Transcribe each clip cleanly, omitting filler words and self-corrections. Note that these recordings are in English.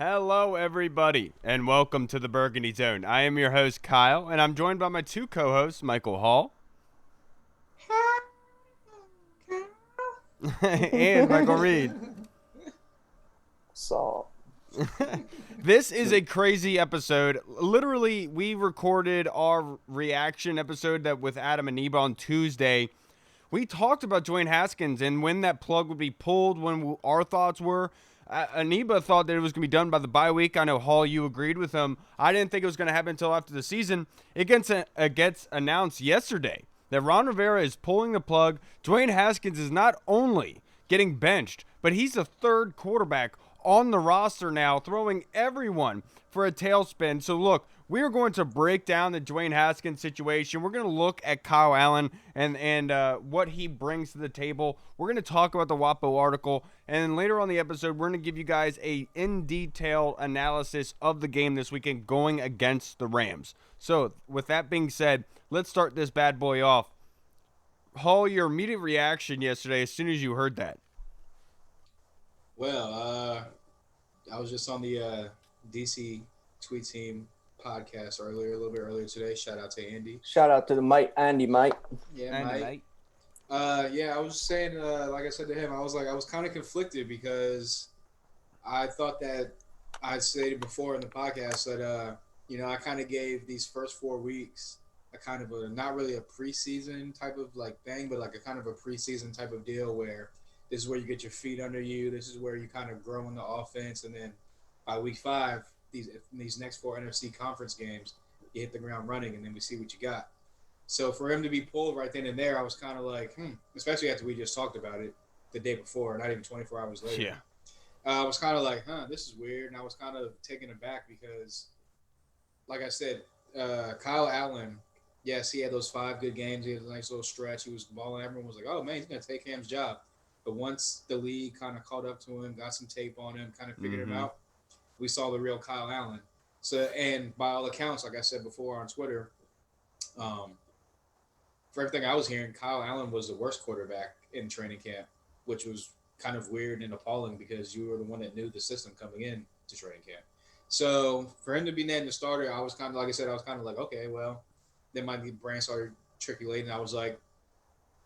Hello, everybody, and welcome to the Burgundy Zone. I am your host, Kyle, and I'm joined by my two co-hosts, Michael Hall and Michael Reed. Saw. This is a crazy episode. Literally, we recorded our reaction episode that with Adam and Eba on Tuesday. We talked about Dwayne Haskins and when that plug would be pulled, when our thoughts were. Aniba thought that it was going to be done by the bye week. I know, Hall, you agreed with him. I didn't think it was going to happen until after the season. It gets announced yesterday that Ron Rivera is pulling the plug. Dwayne Haskins is not only getting benched, but he's the third quarterback on the roster now, throwing everyone for a tailspin. So, look, we are going to break down the Dwayne Haskins situation. We're going to look at Kyle Allen and what he brings to the table. We're going to talk about the Wapo article. And then later on the episode, we're going to give you guys a in-detail analysis of the game this weekend going against the Rams. So, with that being said, let's start this bad boy off. Hall, your immediate reaction yesterday as soon as you heard that. Well, I was just on the DC Tweet Team podcast a little bit earlier today. Shout out to Andy. Shout out to the Andy Mike. Yeah, And Mike. I was saying, like I said to him, I was kind of conflicted because I thought that I stated before in the podcast that, I kind of gave these first 4 weeks a kind of not really a preseason type of like thing, but like a kind of a preseason type of deal where this is where you get your feet under you. This is where you kind of grow in the offense. And then by week 5, these next 4 NFC conference games, you hit the ground running, and then we see what you got. So for him to be pulled right then and there, I was kind of like, especially after we just talked about it the day before, not even 24 hours later. Yeah. I was kind of like, this is weird. And I was kind of taken aback because, like I said, Kyle Allen, yes, he had those 5 good games. He had a nice little stretch. He was balling. Everyone was like, oh, man, he's going to take Cam's job. But once the league kind of caught up to him, got some tape on him, kind of figured him out, we saw the real Kyle Allen. So, and by all accounts, like I said before on Twitter, for everything I was hearing, Kyle Allen was the worst quarterback in training camp, which was kind of weird and appalling because you were the one that knew the system coming in to training camp. So for him to be named the starter, I was kind of, like I said, okay, well, then my brain started trickulating. I was like,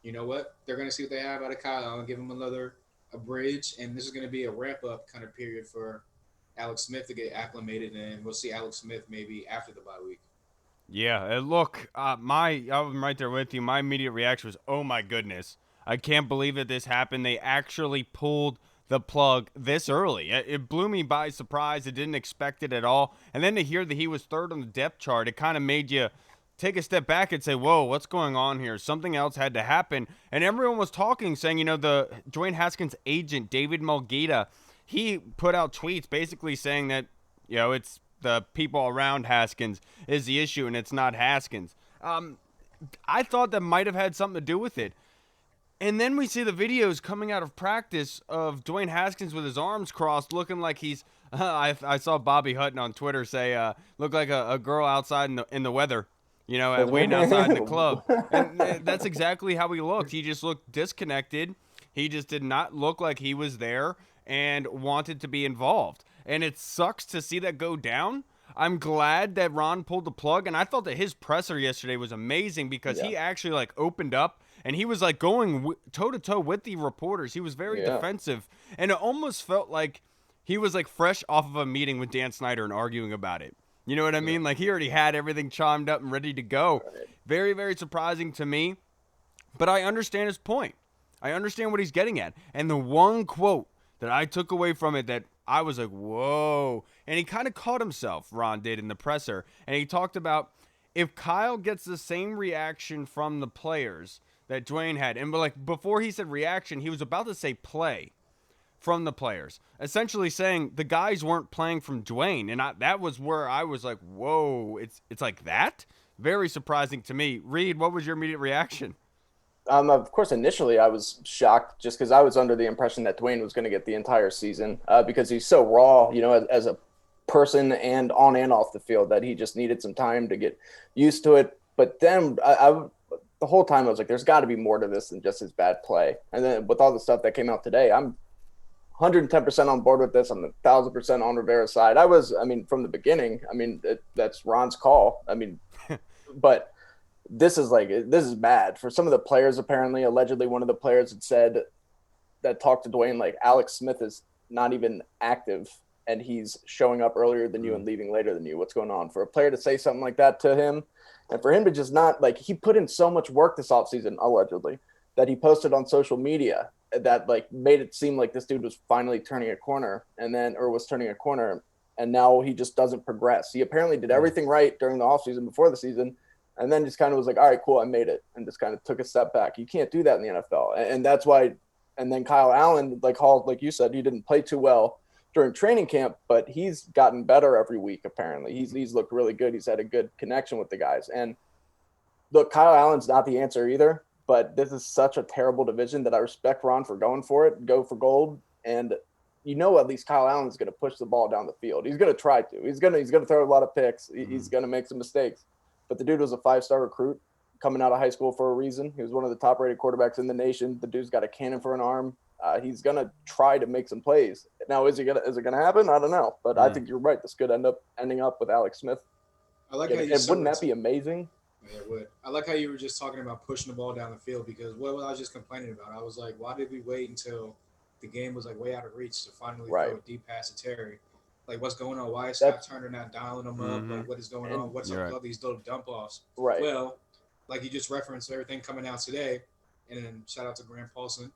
you know what? They're going to see what they have out of Kyle Allen, give him a bridge, and this is going to be a ramp-up kind of period for Alex Smith to get acclimated, and we'll see Alex Smith maybe after the bye week. Yeah, look, I was right there with you. My immediate reaction was, oh my goodness. I can't believe that this happened. They actually pulled the plug this early. It blew me by surprise. I didn't expect it at all. And then to hear that he was third on the depth chart, it kind of made you take a step back and say, whoa, what's going on here? Something else had to happen. And everyone was talking, saying, the Dwayne Haskins agent, David Mulgida, he put out tweets basically saying that, it's the people around Haskins is the issue and it's not Haskins. I thought that might have had something to do with it. And then we see the videos coming out of practice of Dwayne Haskins with his arms crossed, looking like he's. I saw Bobby Hutton on Twitter say, "Look like a girl outside in the weather, waiting outside in the club." And that's exactly how he looked. He just looked disconnected. He just did not look like he was there and wanted to be involved. And it sucks to see that go down. I'm glad that Ron pulled the plug, and I thought that his presser yesterday was amazing because he actually opened up. And he was going toe-to-toe with the reporters. He was very defensive. And it almost felt like he was fresh off of a meeting with Dan Snyder and arguing about it. You know what I mean? He already had everything chimed up and ready to go. Right. Very, very surprising to me. But I understand his point. I understand what he's getting at. And the one quote that I took away from it that I was like, whoa. And he kind of caught himself, Ron did, in the presser. And he talked about if Kyle gets the same reaction from the players that Dwayne had. And before he said reaction, he was about to say play from the players. Essentially saying the guys weren't playing from Dwayne. And that was where I was like, whoa, it's like that? Very surprising to me. Reed, what was your immediate reaction? Of course, initially I was shocked just because I was under the impression that Dwayne was going to get the entire season because he's so raw, as a person and on and off the field that he just needed some time to get used to it. But then the whole time I was like, there's got to be more to this than just his bad play. And then with all the stuff that came out today, I'm 110% on board with this. I'm 1,000% on Rivera's side. From the beginning, that's Ron's call. But this is bad for some of the players. Apparently, allegedly, one of the players had said that talked to Dwayne, like, Alex Smith is not even active and he's showing up earlier than you and leaving later than you. What's going on? For a player to say something like that to him, and for him to just not, like, he put in so much work this offseason, allegedly, that he posted on social media that, like, made it seem like this dude was finally turning a corner was turning a corner, and now he just doesn't progress. He apparently did everything right during the offseason before the season, and then just kind of was like, all right, cool, I made it, and just kind of took a step back. You can't do that in the NFL. And that's why, and then Kyle Allen, like you said, he didn't play too well during training camp, but he's gotten better every week, apparently. He's looked really good. He's had a good connection with the guys. And look, Kyle Allen's not the answer either, but this is such a terrible division that I respect Ron for going for it, go for gold. And at least Kyle Allen's going to push the ball down the field. He's going to try to. He's going to throw a lot of picks. He's going to make some mistakes. But the dude was a 5-star recruit coming out of high school for a reason. He was one of the top-rated quarterbacks in the nation. The dude's got a cannon for an arm. He's gonna try to make some plays. Now, is it gonna happen? I don't know, but I think you're right. This could ending up with Alex Smith. I like how you wouldn't that be amazing? Yeah, it would. I like how you were just talking about pushing the ball down the field, because what I was just complaining about, I was like, why did we wait until the game was like way out of reach to finally throw a deep pass to Terry? Like, what's going on? Why is Scott Turner not dialing him up? Like, what is going on? What's up with all these little dump offs? Right. Well, like you just referenced everything coming out today, and then shout out to Grant Paulson,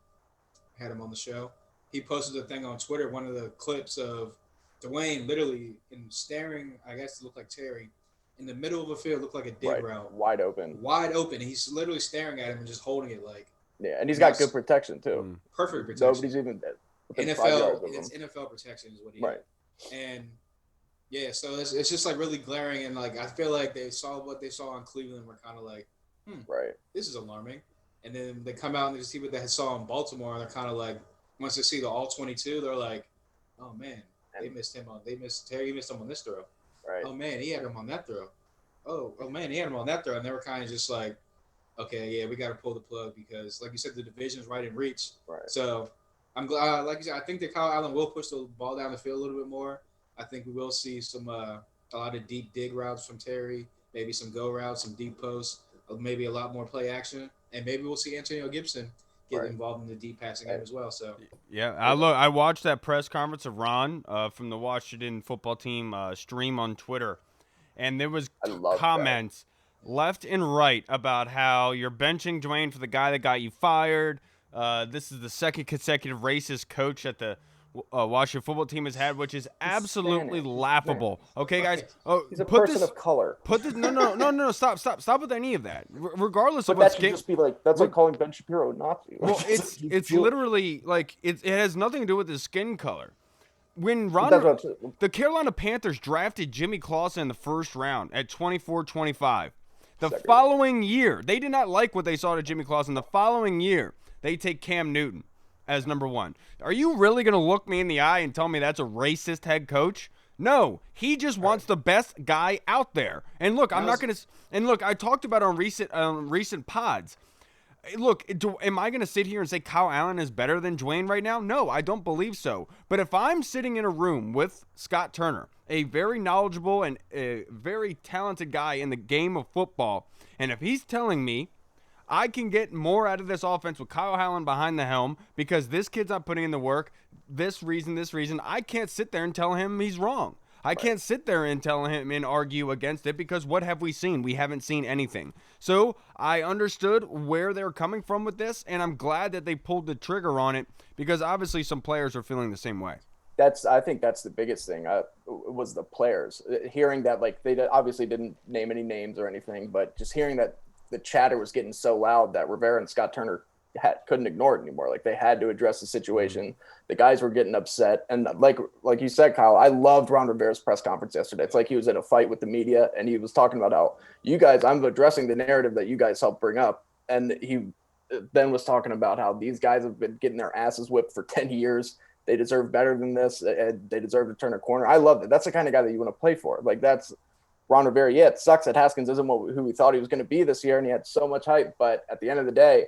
had him on the show. He posted a thing on Twitter, one of the clips of Dwayne literally staring, I guess it looked like Terry, in the middle of a field, looked like a dig route. Wide open. He's literally staring at him and just holding it like. Yeah, and he's got good protection too. Perfect protection. Nobody's even NFL. It's NFL protection is what he had. And yeah, so it's just like really glaring, and like I feel like they saw what they saw in Cleveland, were kind of like, this is alarming. And then they come out and they see what they saw in Baltimore, and they're kind of like, once they see the all 22, they're like, oh man, Terry missed him on this throw. Right. Oh man, he had him on that throw. Oh man, he had him on that throw, and they were kind of just like, okay, yeah, we got to pull the plug, because, like you said, the division's right in reach. Right. So I'm glad, like you said, I think that Kyle Allen will push the ball down the field a little bit more. I think we will see some a lot of deep dig routes from Terry, maybe some go routes, some deep posts, maybe a lot more play action, and maybe we'll see Antonio Gibson get involved in the deep passing game as well. So yeah, I watched that press conference of Ron from the Washington football team stream on Twitter, and there was comments left and right about how you're benching Dwayne for the guy that got you fired. This is the second consecutive racist coach that the Washington football team has had, which is absolutely laughable. Okay, guys. Oh, he's a person of color. No. Stop with any of that. Regardless but of what's that should just be like like calling Ben Shapiro a Nazi. Well, it's literally like it has nothing to do with his skin color. When the Carolina Panthers drafted Jimmy Clausen in the first round at 24-25, the following year, they did not like what they saw to Jimmy Clausen. The following year, they take Cam Newton as number one. Are you really going to look me in the eye and tell me that's a racist head coach? No, he just wants the best guy out there. And look, I'm not going to. And look, I talked about on recent pods. Look, am I going to sit here and say Kyle Allen is better than Dwayne right now? No, I don't believe so. But if I'm sitting in a room with Scott Turner, a very knowledgeable and a very talented guy in the game of football, and if he's telling me I can get more out of this offense with Kyle Allen behind the helm because this kid's not putting in the work, this reason, I can't sit there and tell him he's wrong. I can't sit there and tell him and argue against it, because what have we seen? We haven't seen anything. So I understood where they're coming from with this, and I'm glad that they pulled the trigger on it, because obviously some players are feeling the same way. I think that's the biggest thing was the players. Hearing that, like, they obviously didn't name any names or anything, but just hearing that the chatter was getting so loud that Rivera and Scott Turner couldn't ignore it anymore. Like, they had to address the situation. The guys were getting upset. And like you said, Kyle, I loved Ron Rivera's press conference yesterday. It's like he was in a fight with the media, and he was talking about how I'm addressing the narrative that you guys helped bring up. And he then was talking about how these guys have been getting their asses whipped for 10 years. They deserve better than this. They deserve to turn a corner. I love it. That's the kind of guy that you want to play for. Like, that's Ron Rivera. Yeah, it sucks that Haskins isn't who we thought he was going to be this year, and he had so much hype. But at the end of the day,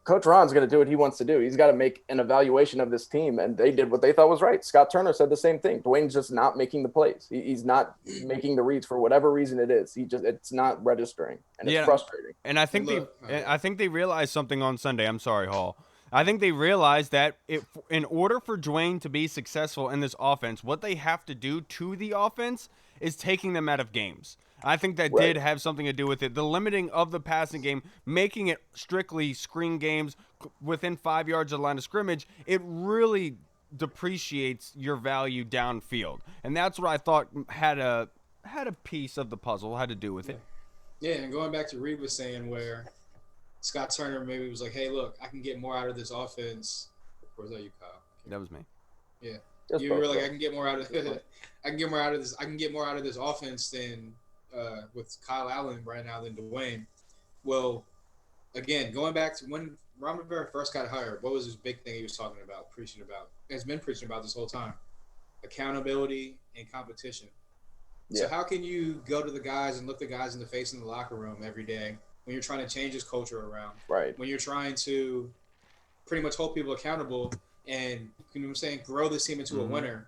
Coach Ron's going to do what he wants to do. He's got to make an evaluation of this team, and they did what they thought was right. Scott Turner said the same thing. Dwayne's just not making the plays. He's not making the reads for whatever reason it is. It's not registering, and it's frustrating. And I think they realized something on Sunday. I'm sorry, Hall. I think they realized that in order for Dwayne to be successful in this offense, what they have to do to the offense is taking them out of games. I think that did have something to do with it. The limiting of the passing game, making it strictly screen games within 5 yards of the line of scrimmage, it really depreciates your value downfield. And that's what I thought had a piece of the puzzle, had to do with it. Yeah, and going back to Reed was saying where Scott Turner maybe was like, hey, look, I can get more out of this offense. Or was that you, Kyle? That was me. Yeah. You were like, I can get more out of I can get more out of this. I can get more out of this offense than with Kyle Allen right now than Dwayne. Well, again, going back to when Ron Rivera first got hired, what was his big thing he was talking about, preaching about? Has been preaching about this whole time: accountability and competition. Yeah. So how can you go to the guys and look the guys in the face in the locker room every day when you're trying to change his culture around? Right. When you're trying to pretty much hold people accountable and, you know what I'm saying, grow this team into a winner,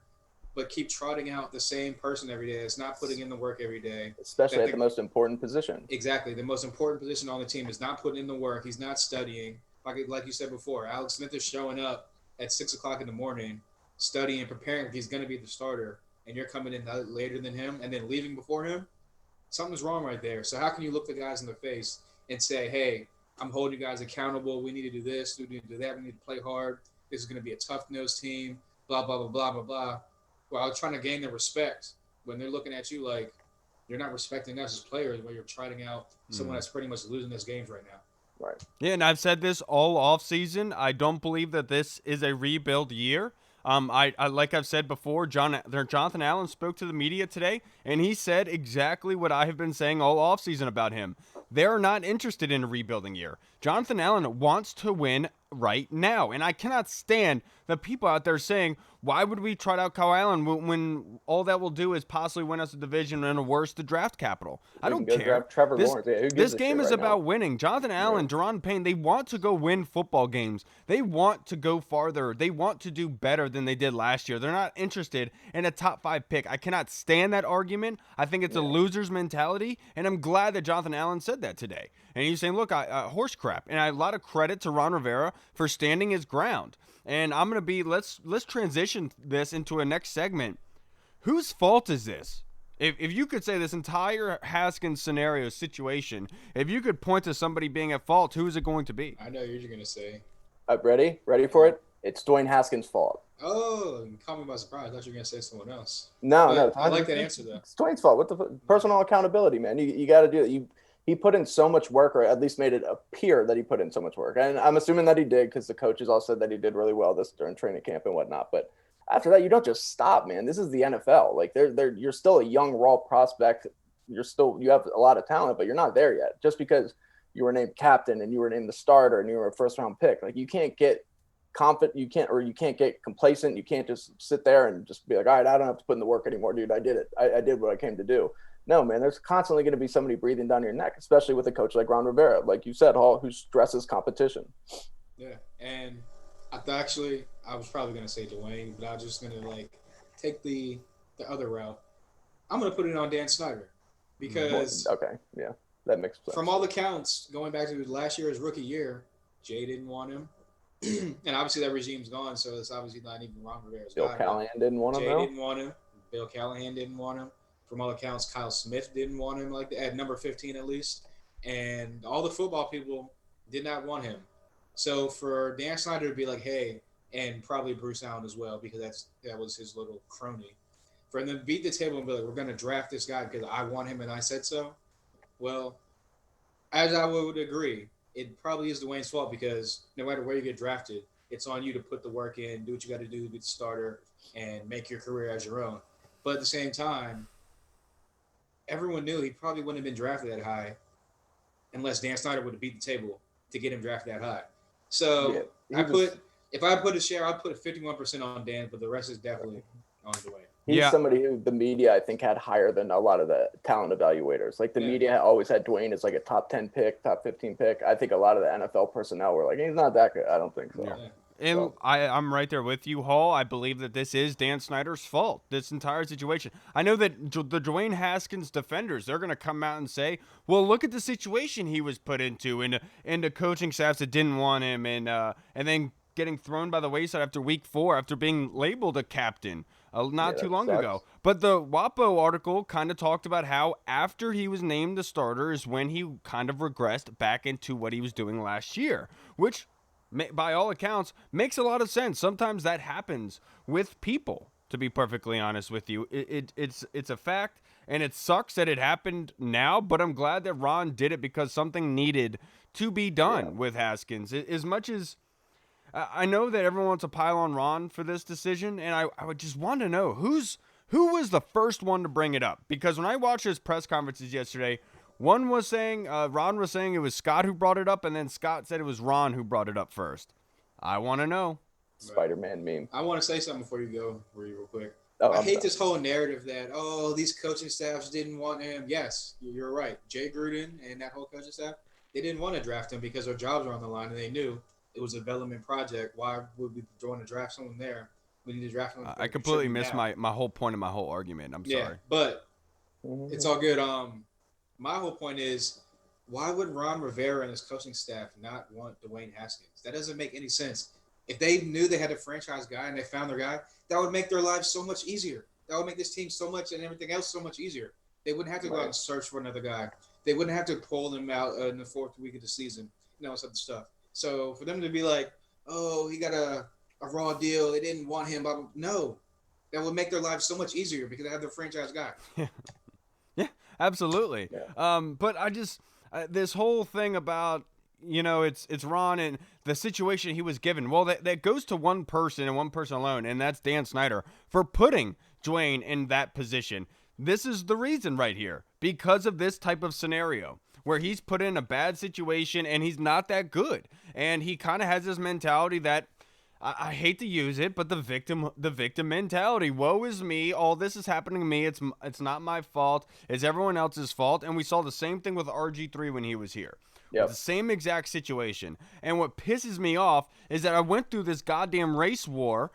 but keep trotting out the same person every day. It's not putting in the work every day. Especially at the most important position. Exactly. The most important position on the team is not putting in the work. He's not studying. Like you said before, Alex Smith is showing up at 6 o'clock in the morning, studying and preparing if he's going to be the starter, and you're coming in later than him and then leaving before him. Something's wrong right there. So how can you look the guys in the face and say, hey, I'm holding you guys accountable. We need to do this. We need to do that. We need to play hard. This is going to be a tough-nosed team, blah, blah, blah, blah, blah, blah. While trying to gain their respect when they're looking at you like you're not respecting us as players while you're trying out someone that's pretty much losing those games right now. Right. Yeah, and I've said this all off season. I don't believe that this is a rebuild year. I like I've said before, Jonathan Allen spoke to the media today, and he said exactly what I have been saying all offseason about him. They're not interested in a rebuilding year. Jonathan Allen wants to win right now, and I cannot stand the people out there saying, why would we trot out Kyle Allen when all that will do is possibly win us a division and worse the draft capital? I don't care. Trevor Lawrence. Yeah, this game is about winning. Jonathan Allen, Deron Payne, they want to go win football games. They want to go farther. They want to do better than they did last year. They're not interested in a top 5 pick. I cannot stand that argument. I think it's a loser's mentality, and I'm glad that Jonathan Allen said that today. And he's saying, look, horse crap. And a lot of credit to Ron Rivera for standing his ground. And I'm going to be, let's transition this into a next segment. Whose fault is this? If you could say this entire Haskins scenario situation, if you could point to somebody being at fault, who is it going to be? I know you're going to say. Ready for it? It's Dwayne Haskins' fault. Oh, you caught me by surprise. I thought you were going to say someone else. No. I like that answer, though. It's Dwayne's fault. What the personal accountability, man? You got to do it. He put in so much work, or at least made it appear that he put in so much work. And I'm assuming that he did because the coaches all said that he did really well during training camp and whatnot. But after that, you don't just stop, man. This is the NFL. Like you're still a young, raw prospect. You have a lot of talent, but you're not there yet. Just because you were named captain and you were named the starter and you were a first-round pick, like you can't get confident. You can't get complacent. You can't just sit there and just be like, all right, I don't have to put in the work anymore, dude. I did it. I did what I came to do. No, man, there's constantly going to be somebody breathing down your neck, especially with a coach like Ron Rivera, like you said, Hall, who stresses competition. Yeah, and I was probably going to say Dwayne, but I was just going to take the other route. I'm going to put it on Dan Snyder because okay, yeah, that makes sense. From all accounts, going back to last year's rookie year, Jay didn't want him, and obviously that regime's gone, so it's obviously not even Ron Rivera's guy. Bill Callahan didn't want him. Jay didn't want him. Bill Callahan didn't want him. From all accounts, Kyle Smith didn't want him at number 15 at least. And all the football people did not want him. So for Dan Snyder to be like, hey, and probably Bruce Allen as well, because that was his little crony, for him to beat the table and be like, we're going to draft this guy because I want him and I said so. Well, as I would agree, it probably is Dwayne's fault because no matter where you get drafted, it's on you to put the work in, do what you got to do to be the starter, and make your career as your own. But at the same time, everyone knew he probably wouldn't have been drafted that high unless Dan Snyder would have beat the table to get him drafted that high. So if I put a share, I'd put a 51% on Dan, but the rest is definitely on Dwayne. He's Yeah. somebody who the media, I think, had higher than a lot of the talent evaluators. Like the media always had Dwayne as like a top 10 pick, top 15 pick. I think a lot of the NFL personnel were like, he's not that good. I don't think so. Yeah. And I'm right there with you, Hall. I believe that this is Dan Snyder's fault, this entire situation. I know that the Dwayne Haskins defenders, they're going to come out and say, well, look at the situation he was put into, and the coaching staffs that didn't want him, and then getting thrown by the wayside after week 4 after being labeled a captain not too long ago. But the Wapo article kind of talked about how after he was named the starter is when he kind of regressed back into what he was doing last year, which by all accounts makes a lot of sense. Sometimes that happens with people, to be perfectly honest with you. It's a fact, and it sucks that it happened now, but I'm glad that Ron did it because something needed to be done with Haskins. As much as I know that everyone wants to pile on Ron for this decision, and I would just want to know who was the first one to bring it up, because when I watched his press conferences yesterday, one was saying, Ron was saying it was Scott who brought it up, and then Scott said it was Ron who brought it up first. I want to know. Spider-Man meme. I want to say something before you go, real quick. Oh, I hate this whole narrative that, these coaching staffs didn't want him. Yes, you're right. Jay Gruden and that whole coaching staff, they didn't want to draft him because their jobs were on the line, and they knew it was a development project. Why would we want to draft someone there? We need to draft someone. I completely missed my whole point of my whole argument. I'm sorry. But it's all good. My whole point is, why would Ron Rivera and his coaching staff not want Dwayne Haskins? That doesn't make any sense. If they knew they had a franchise guy and they found their guy, that would make their lives so much easier. That would make this team so much and everything else so much easier. They wouldn't have to go out and search for another guy. They wouldn't have to pull them out in the 4th week of the season, such stuff. So for them to be like, he got a raw deal, they didn't want him, but no, that would make their lives so much easier because they have their franchise guy. Yeah, absolutely. Yeah. But I just this whole thing about it's Ron and the situation he was given. Well, that goes to one person and one person alone, and that's Dan Snyder for putting Dwayne in that position. This is the reason right here, because of this type of scenario where he's put in a bad situation and he's not that good, and he kind of has this mentality that I hate to use it, but the victim mentality. Woe is me. All this is happening to me. It's not my fault. It's everyone else's fault. And we saw the same thing with RG3 when he was here. Yep. The same exact situation. And what pisses me off is that I went through this goddamn race war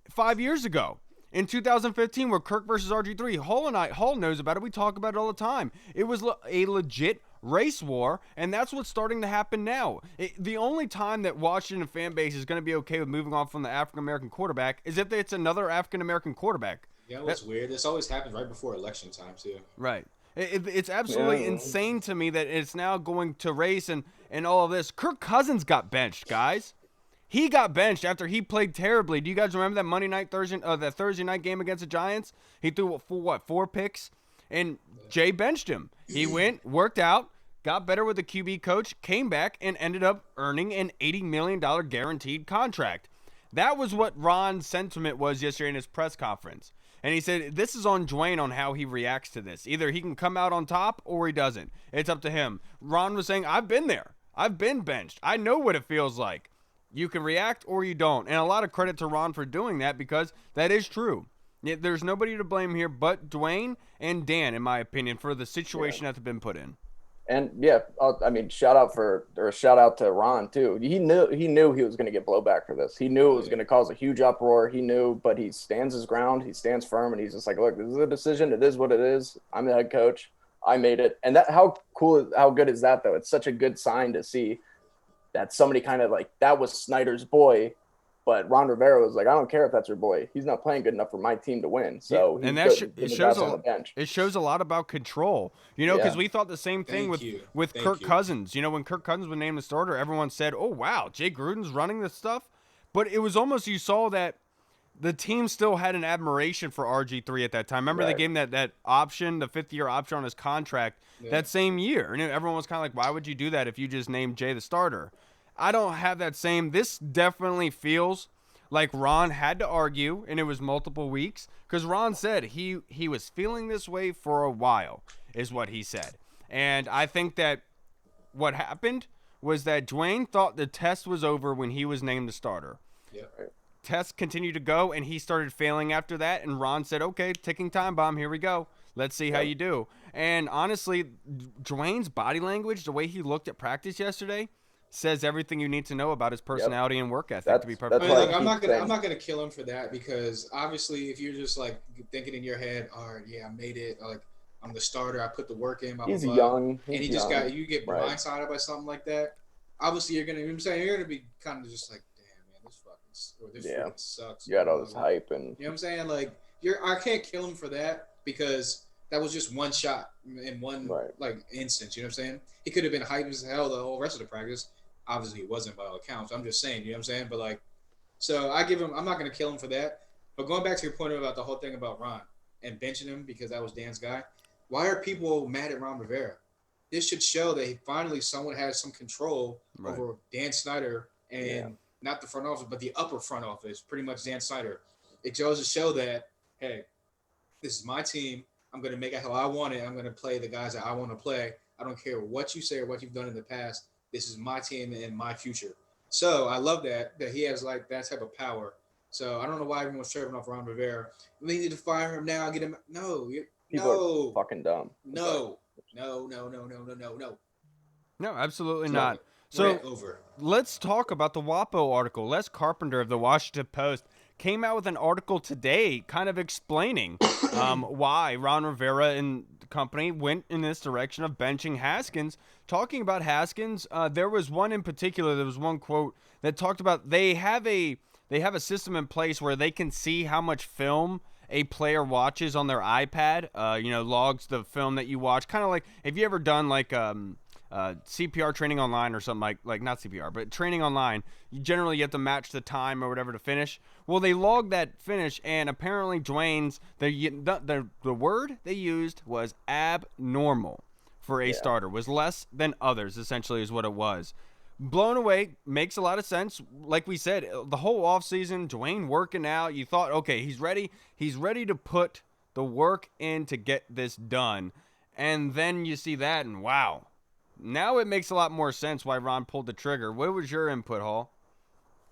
5 years ago. In 2015, where Kirk versus RG3, Hall knows about it. We talk about it all the time. It was a legit race war, and that's what's starting to happen now. The only time that Washington fan base is going to be okay with moving on from the African-American quarterback is if it's another African-American quarterback. Yeah, what's weird? This always happens right before election time, too. Right. It's absolutely insane to me that it's now going to race and all of this. Kirk Cousins got benched, guys. He got benched after he played terribly. Do you guys remember that Thursday night game against the Giants? He threw 4 picks, and Jay benched him. He went, worked out, got better with the QB coach, came back, and ended up earning an $80 million guaranteed contract. That was what Ron's sentiment was yesterday in his press conference. And he said, this is on Dwayne on how he reacts to this. Either he can come out on top or he doesn't. It's up to him. Ron was saying, I've been there. I've been benched. I know what it feels like. You can react or you don't. And a lot of credit to Ron for doing that, because that is true. There's nobody to blame here but Dwayne and Dan, in my opinion, for the situation that's been put in. And shout out to Ron too. He knew he was going to get blowback for this. He knew it was going to cause a huge uproar. He knew, but he stands his ground. He stands firm, and he's just like, look, this is a decision. It is what it is. I'm the head coach. I made it. And how good is that though? It's such a good sign to see that somebody kind of like, that was Snyder's boy, but Ron Rivera was like, I don't care if that's your boy. He's not playing good enough for my team to win. So and that it shows a lot about control, because we thought the same thing with Kirk Cousins. When Kirk Cousins was named the starter, everyone said, oh, wow, Jay Gruden's running this stuff. But it was almost, you saw that the team still had an admiration for RG3 at that time. Remember they gave him that option, the 5th-year option on his contract that same year. And everyone was kind of like, why would you do that if you just named Jay the starter? I don't have that same. This definitely feels like Ron had to argue, and it was multiple weeks, because Ron said he was feeling this way for a while, is what he said. And I think that what happened was that Dwayne thought the test was over when he was named the starter. Yeah. tests continued to go, and he started failing after that. And Ron said, "Okay, ticking time bomb. Here we go. Let's see how you do." And honestly, Dwayne's body language, the way he looked at practice yesterday, says everything you need to know about his personality and work ethic. To be perfectly honest, honest, I'm not gonna kill him for that, because obviously, if you're just like thinking in your head, "All right, yeah, I made it. Like, I'm the starter. I put the work in." He's young, and you get blindsided by something like that. Obviously, you're gonna. You know what I'm saying, you're gonna be kind of just like, "Damn, man, this freaking sucks." You got all this hype, and you know what I'm saying? Like, I can't kill him for that, because that was just one shot in one like instance. You know what I'm saying? He could have been hyped as hell the whole rest of the practice. Obviously, it wasn't by all accounts. I'm just saying, you know what I'm saying? But like, so I give him. I'm not gonna kill him for that. But going back to your point about the whole thing about Ron and benching him because that was Dan's guy. Why are people mad at Ron Rivera? This should show that finally someone has some control over Dan Snyder and not the front office, but the upper front office, pretty much Dan Snyder. It goes to show that, hey, this is my team. I'm going to make it how I want it. I'm going to play the guys that I want to play. I don't care what you say or what you've done in the past. This is my team and my future. So I love that he has like that type of power. So I don't know why everyone's tripping off Ron Rivera. We need to fire him now. Get him. No. People are fucking dumb. No, absolutely not. So let's talk about the Wapo article. Les Carpenter of the Washington Post came out with an article today kind of explaining why Ron Rivera and the company went in this direction of benching Haskins. Talking about Haskins, there was one in particular, there was one quote that talked about they have a system in place where they can see how much film a player watches on their iPad, logs the film that you watch. Kind of like, have you ever done like CPR training online or something like not CPR, but training online? You generally have to match the time or whatever to finish. Well, they logged that finish, and apparently Dwayne's, the word they used was abnormal for a starter, was less than others, essentially is what it was. Blown away, makes a lot of sense. Like we said, the whole offseason, Dwayne working out, you thought, okay, he's ready to put the work in to get this done. And then you see that, and wow. Now it makes a lot more sense why Ron pulled the trigger. What was your input, Hall?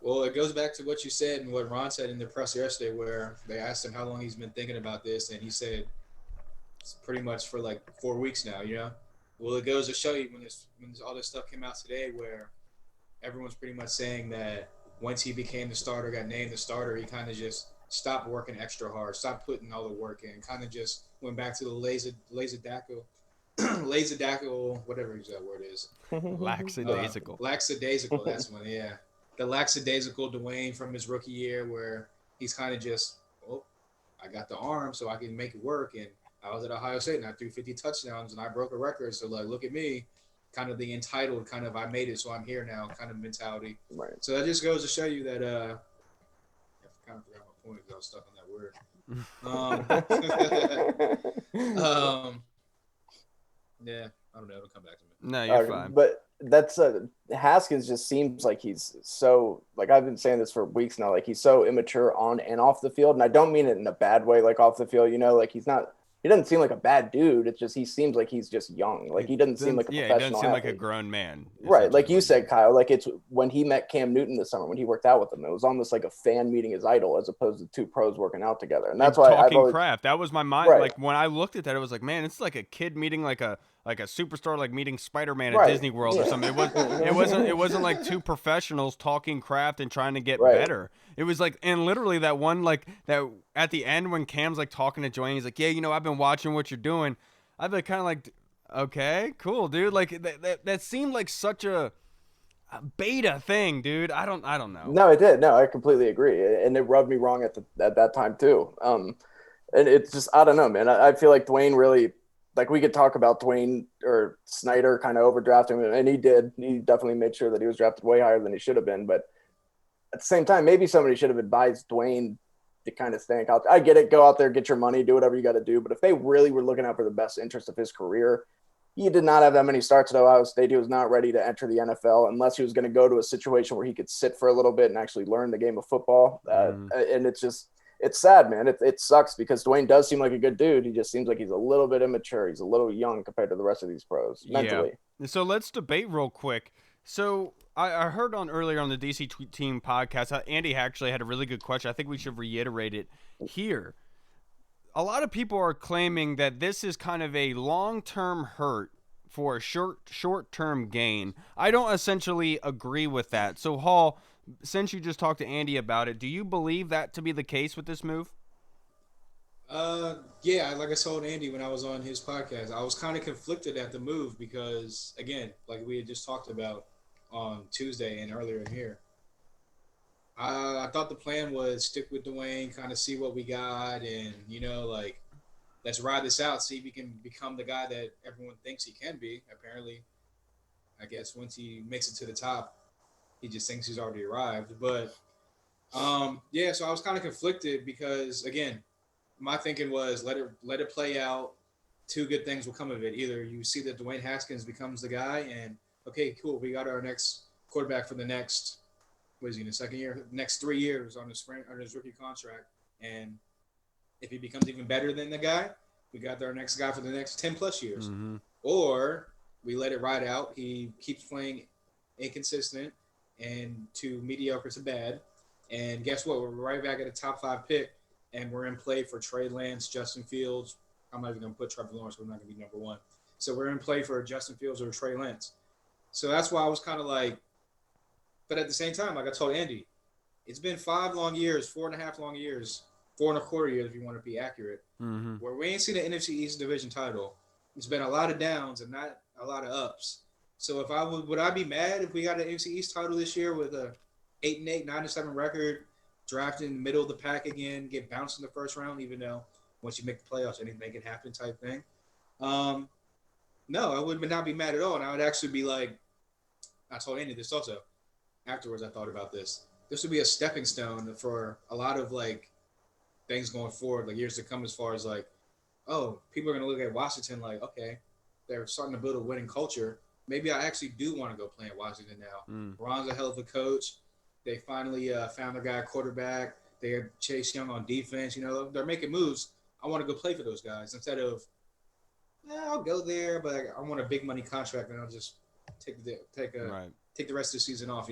Well, it goes back to what you said and what Ron said in the press yesterday, where they asked him how long he's been thinking about this, and he said it's pretty much for like 4 weeks now, you know? Well, it goes to show you when all this stuff came out today, where everyone's pretty much saying that once he became the starter, got named the starter, he kind of just stopped working extra hard, stopped putting all the work in, kind of just went back to the lackadaisical, whatever that word is. Lackadaisical. Lackadaisical, that's one, yeah. The lackadaisical Dwayne from his rookie year, where he's kind of just, I got the arm so I can make it work, and I was at Ohio State and I threw 50 touchdowns and I broke a record. So like, look at me, kind of the entitled kind of, I made it, so I'm here now kind of mentality. Right. So that just goes to show you that, I kind of forgot my point because I was stuck on that word. Yeah, I don't know. It'll come back to me. No, you're fine. But that's Haskins just seems like he's so, like I've been saying this for weeks now, like he's so immature on and off the field. And I don't mean it in a bad way, like off the field, like he doesn't seem like a bad dude. It's just he seems like he's just young. Like he doesn't seem like a professional. He doesn't seem athlete. like a grown man. Right, like you said, Kyle. Like it's when he met Cam Newton this summer when he worked out with him. It was almost like a fan meeting his idol as opposed to two pros working out together. And that's why talking craft. That was my mind. Right. Like when I looked at that, it was like, man, it's like a kid meeting like a superstar, like meeting Spider-Man at Disney World or something. It wasn't like two professionals talking craft and trying to get better. It was like, and literally that one, like that at the end when Cam's like talking to Dwayne, he's like, yeah, I've been watching what you're doing. I've been kind of like, okay, cool, dude. Like that seemed like such a beta thing, dude. I don't know. No, it did. No, I completely agree. And it rubbed me wrong at that time too. And it's just, I don't know, man. I feel like Dwayne really, like we could talk about Dwayne or Snyder kind of overdrafting him, and he did. He definitely made sure that he was drafted way higher than he should have been. But at the same time, maybe somebody should have advised Dwayne to kind of think out. I get it. Go out there, get your money, do whatever you got to do. But if they really were looking out for the best interest of his career, he did not have that many starts at Ohio State. He was not ready to enter the NFL unless he was going to go to a situation where he could sit for a little bit and actually learn the game of football. And it's sad, man. It sucks because Dwayne does seem like a good dude. He just seems like he's a little bit immature. He's a little young compared to the rest of these pros mentally. Yeah. So let's debate real quick. So I heard on earlier on the DC Team podcast, Andy actually had a really good question. I think we should reiterate it here. A lot of people are claiming that this is kind of a long-term hurt for a short-term gain. I don't essentially agree with that. So, Hall, since you just talked to Andy about it, do you believe that to be the case with this move? Yeah, like I told Andy when I was on his podcast, I was kind of conflicted at the move because, again, like we had just talked about on Tuesday and earlier in here, I thought the plan was stick with Dwayne, kind of see what we got, and like let's ride this out, see if he can become the guy that everyone thinks he can be. Apparently, I guess once he makes it to the top, he just thinks he's already arrived. But yeah, so I was kind of conflicted because again, my thinking was let it play out. Two good things will come of it. Either you see that Dwayne Haskins becomes the guy, and okay, cool, we got our next quarterback for the next what is he in his second year, next 3 years on his rookie contract, and if he becomes even better than the guy, we got our next guy for the next 10 plus years. Mm-hmm. Or we let it ride out. He keeps playing inconsistent and to mediocre to bad, and guess what? We're right back at a top 5 pick. And we're in play for Trey Lance, Justin Fields. I'm not even going to put Trevor Lawrence, we're not going to be number 1. So we're in play for Justin Fields or Trey Lance. So that's why I was kind of like, but at the same time, like I told Andy, it's been 5 long years, 4.5 long years, 4.25 years if you want to be accurate, where we ain't seen the NFC East division title. It's been a lot of downs and not a lot of ups. So if would I be mad if we got an NFC East title this year with a 8-8, 9-7 record? Drafted in the middle of the pack again, get bounced in the first round, even though once you make the playoffs, anything can happen type thing. No, I would not be mad at all. And I would actually be like, I told Andy this also. Afterwards, I thought about this. This would be a stepping stone for a lot of like things going forward, like years to come, as far as like, oh, people are going to look at Washington like, okay, they're starting to build a winning culture. Maybe I actually do want to go play in Washington now. Ron's a hell of a coach. They finally found their guy quarterback. They had Chase Young on defense. They're making moves. I want to go play for those guys instead of, I'll go there, but I want a big money contract and I'll just take the rest of the season off.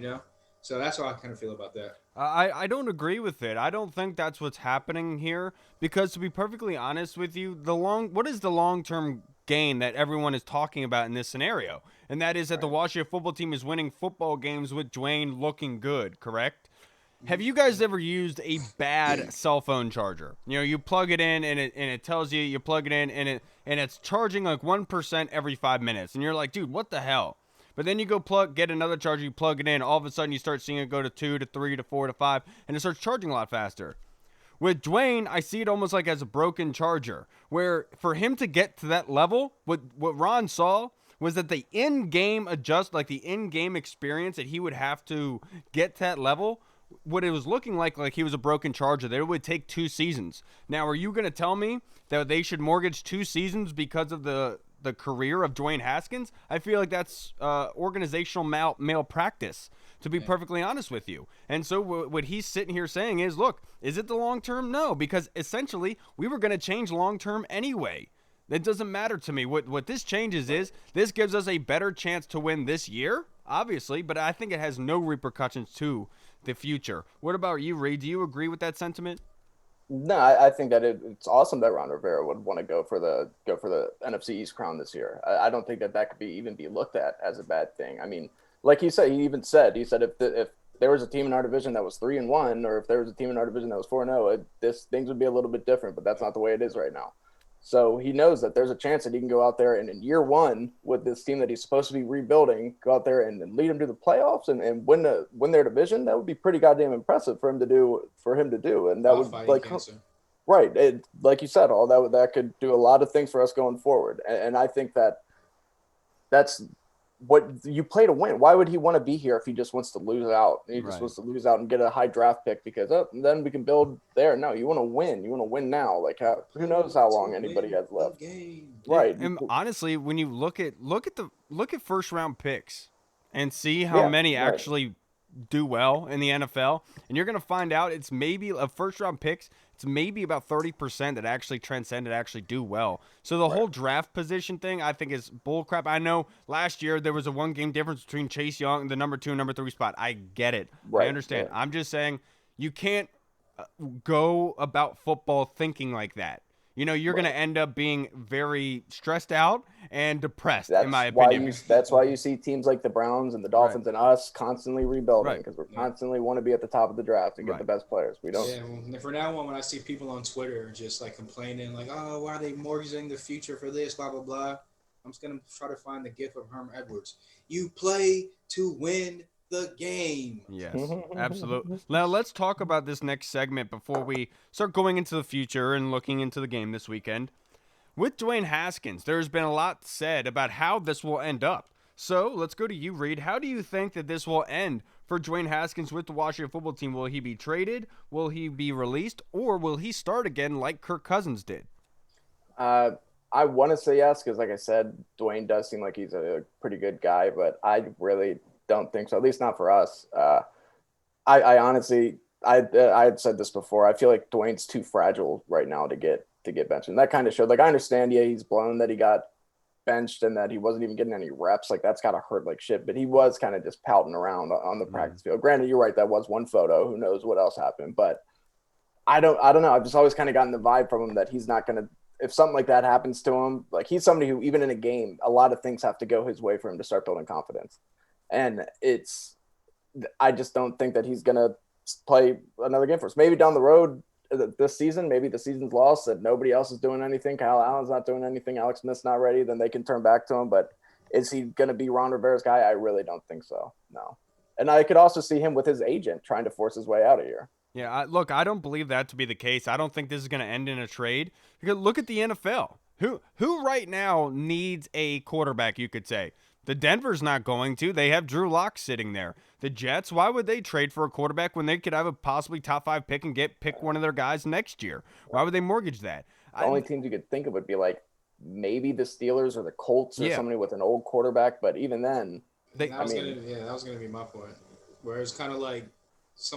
So that's how I kind of feel about that. I don't agree with it. I don't think that's what's happening here because, to be perfectly honest with you, what is the long-term gain that everyone is talking about in this scenario? And that is that the Washington football team is winning football games with Dwayne looking good, correct? Have you guys ever used a bad cell phone charger? You plug it in and it tells you plug it in and it's charging like 1% every 5 minutes. And you're like, dude, what the hell? But then you go get another charger, you plug it in, all of a sudden you start seeing it go to 2 to 3 to 4 to 5, and it starts charging a lot faster. With Dwayne, I see it almost like as a broken charger, where for him to get to that level, what Ron saw was that the in-game the in-game experience that he would have to get to that level, what it was looking like he was a broken charger, that it would take 2 seasons. Now, are you going to tell me that they should mortgage 2 seasons because of the career of Dwayne Haskins? I feel like that's organizational malpractice, to be perfectly honest with you. And so what he's sitting here saying is, look, is it the long term? No, because essentially we were going to change long term anyway. That doesn't matter to me. What this changes is this gives us a better chance to win this year, obviously, but I think it has no repercussions to the future. What about you, Reed? Do you agree with that sentiment? No, I think that it's awesome that Ron Rivera would want to go for the NFC East crown this year. I don't think that could even be looked at as a bad thing. I mean, like he said, he said if there was a team in our division that was 3-1, or if there was a team in our division that was 4-0, things would be a little bit different. But that's not the way it is right now. So he knows that there's a chance that he can go out there and in year 1 with this team that he's supposed to be rebuilding, go out there and lead them to the playoffs and win their division. That would be pretty goddamn impressive for him to do. And that would right. Like you said, that could do a lot of things for us going forward. And I think that's what you play to win. Why would he want to be here if he just wants to lose out? He just wants to lose out and get a high draft pick because then we can build there. No, you want to win. You want to win now. Like who knows how long anybody has left. Right. And honestly, when you look at first round picks and see how many actually do well in the NFL, and you're going to find out it's maybe a first-round picks. It's maybe about 30% that actually transcend and actually do well. So the whole draft position thing, I think, is bullcrap. I know last year there was a one-game difference between Chase Young, the number 2 and number 3 spot. I get it. I understand. Yeah. I'm just saying you can't go about football thinking like that. You're going to end up being very stressed out and depressed, in my opinion. That's why you see teams like the Browns and the Dolphins and us constantly rebuilding, because we're constantly want to be at the top of the draft and get the best players. We don't. Yeah, well, for now on, when I see people on Twitter just like complaining, like, "Oh, why are they mortgaging the future for this?" Blah blah blah. I'm just gonna try to find the gif of Herm Edwards. You play to win the game. Yes, absolutely. Now let's talk about this next segment before we start going into the future and looking into the game this weekend. With Dwayne Haskins, there's been a lot said about how this will end up. So let's go to you, Reed. How do you think that this will end for Dwayne Haskins with the Washington football team? Will he be traded? Will he be released? Or will he start again like Kirk Cousins did? I want to say yes, because like I said, Dwayne does seem like he's a pretty good guy, but I really don't think so, at least not for us. I honestly, I had said this before. I feel like Dwayne's too fragile right now to get benched. And that kind of showed. Like, I understand, yeah, he's blown that he got benched and that he wasn't even getting any reps. Like, that's gotta hurt like shit. But he was kind of just pouting around on the practice field. Granted, you're right, that was one photo. Who knows what else happened? But I don't know. I've just always kind of gotten the vibe from him that he's not gonna. If something like that happens to him, like, he's somebody who, even in a game, a lot of things have to go his way for him to start building confidence. And I just don't think that he's gonna play another game for us. Maybe down the road this season, maybe the season's lost, that nobody else is doing anything. Kyle Allen's not doing anything. Alex Smith's not ready. Then they can turn back to him. But is he going to be Ron Rivera's guy? I really don't think so. No. And I could also see him with his agent trying to force his way out of here. Yeah, look, I don't believe that to be the case. I don't think this is going to end in a trade. Because look at the NFL. Who right now needs a quarterback, you could say? The Denver's not going to. They have Drew Lock sitting there. The Jets, why would they trade for a quarterback when they could have a possibly top 5 pick and pick one of their guys next year? Why would they mortgage that? The only teams you could think of would be like maybe the Steelers or the Colts or somebody with an old quarterback. But even then, that was gonna be my point. Where it's kind of like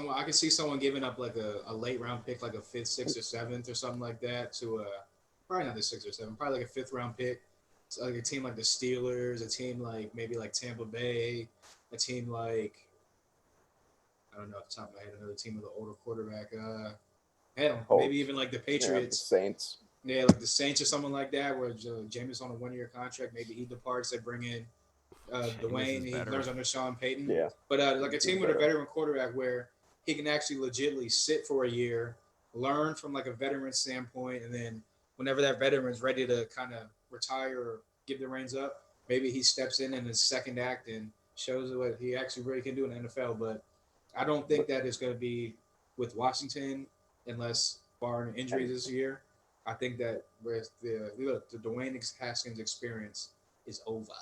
I could see someone giving up like a late round pick, like a 5th, 6th, or 7th or something like that to probably not the 6th or 7th, probably like a 5th round pick. So like a team like the Steelers, a team like maybe like Tampa Bay, a team like, I don't know off the top of my head, another team with an older quarterback. Maybe even like the Patriots. Yeah, the Saints. Yeah, like the Saints or something like that, where Jameis on a 1-year contract. Maybe he departs. They bring in Dwayne. He learns under Sean Payton. Yeah. But like a team with a veteran quarterback where he can actually legitimately sit for a year, learn from like a veteran standpoint, and then whenever that veteran's ready to kind of retire or give the reins up, maybe he steps in his second act and shows what he actually really can do in the NFL. But I don't think that it's going to be with Washington unless barring injuries this year. I think that with the Dwayne Haskins experience is over.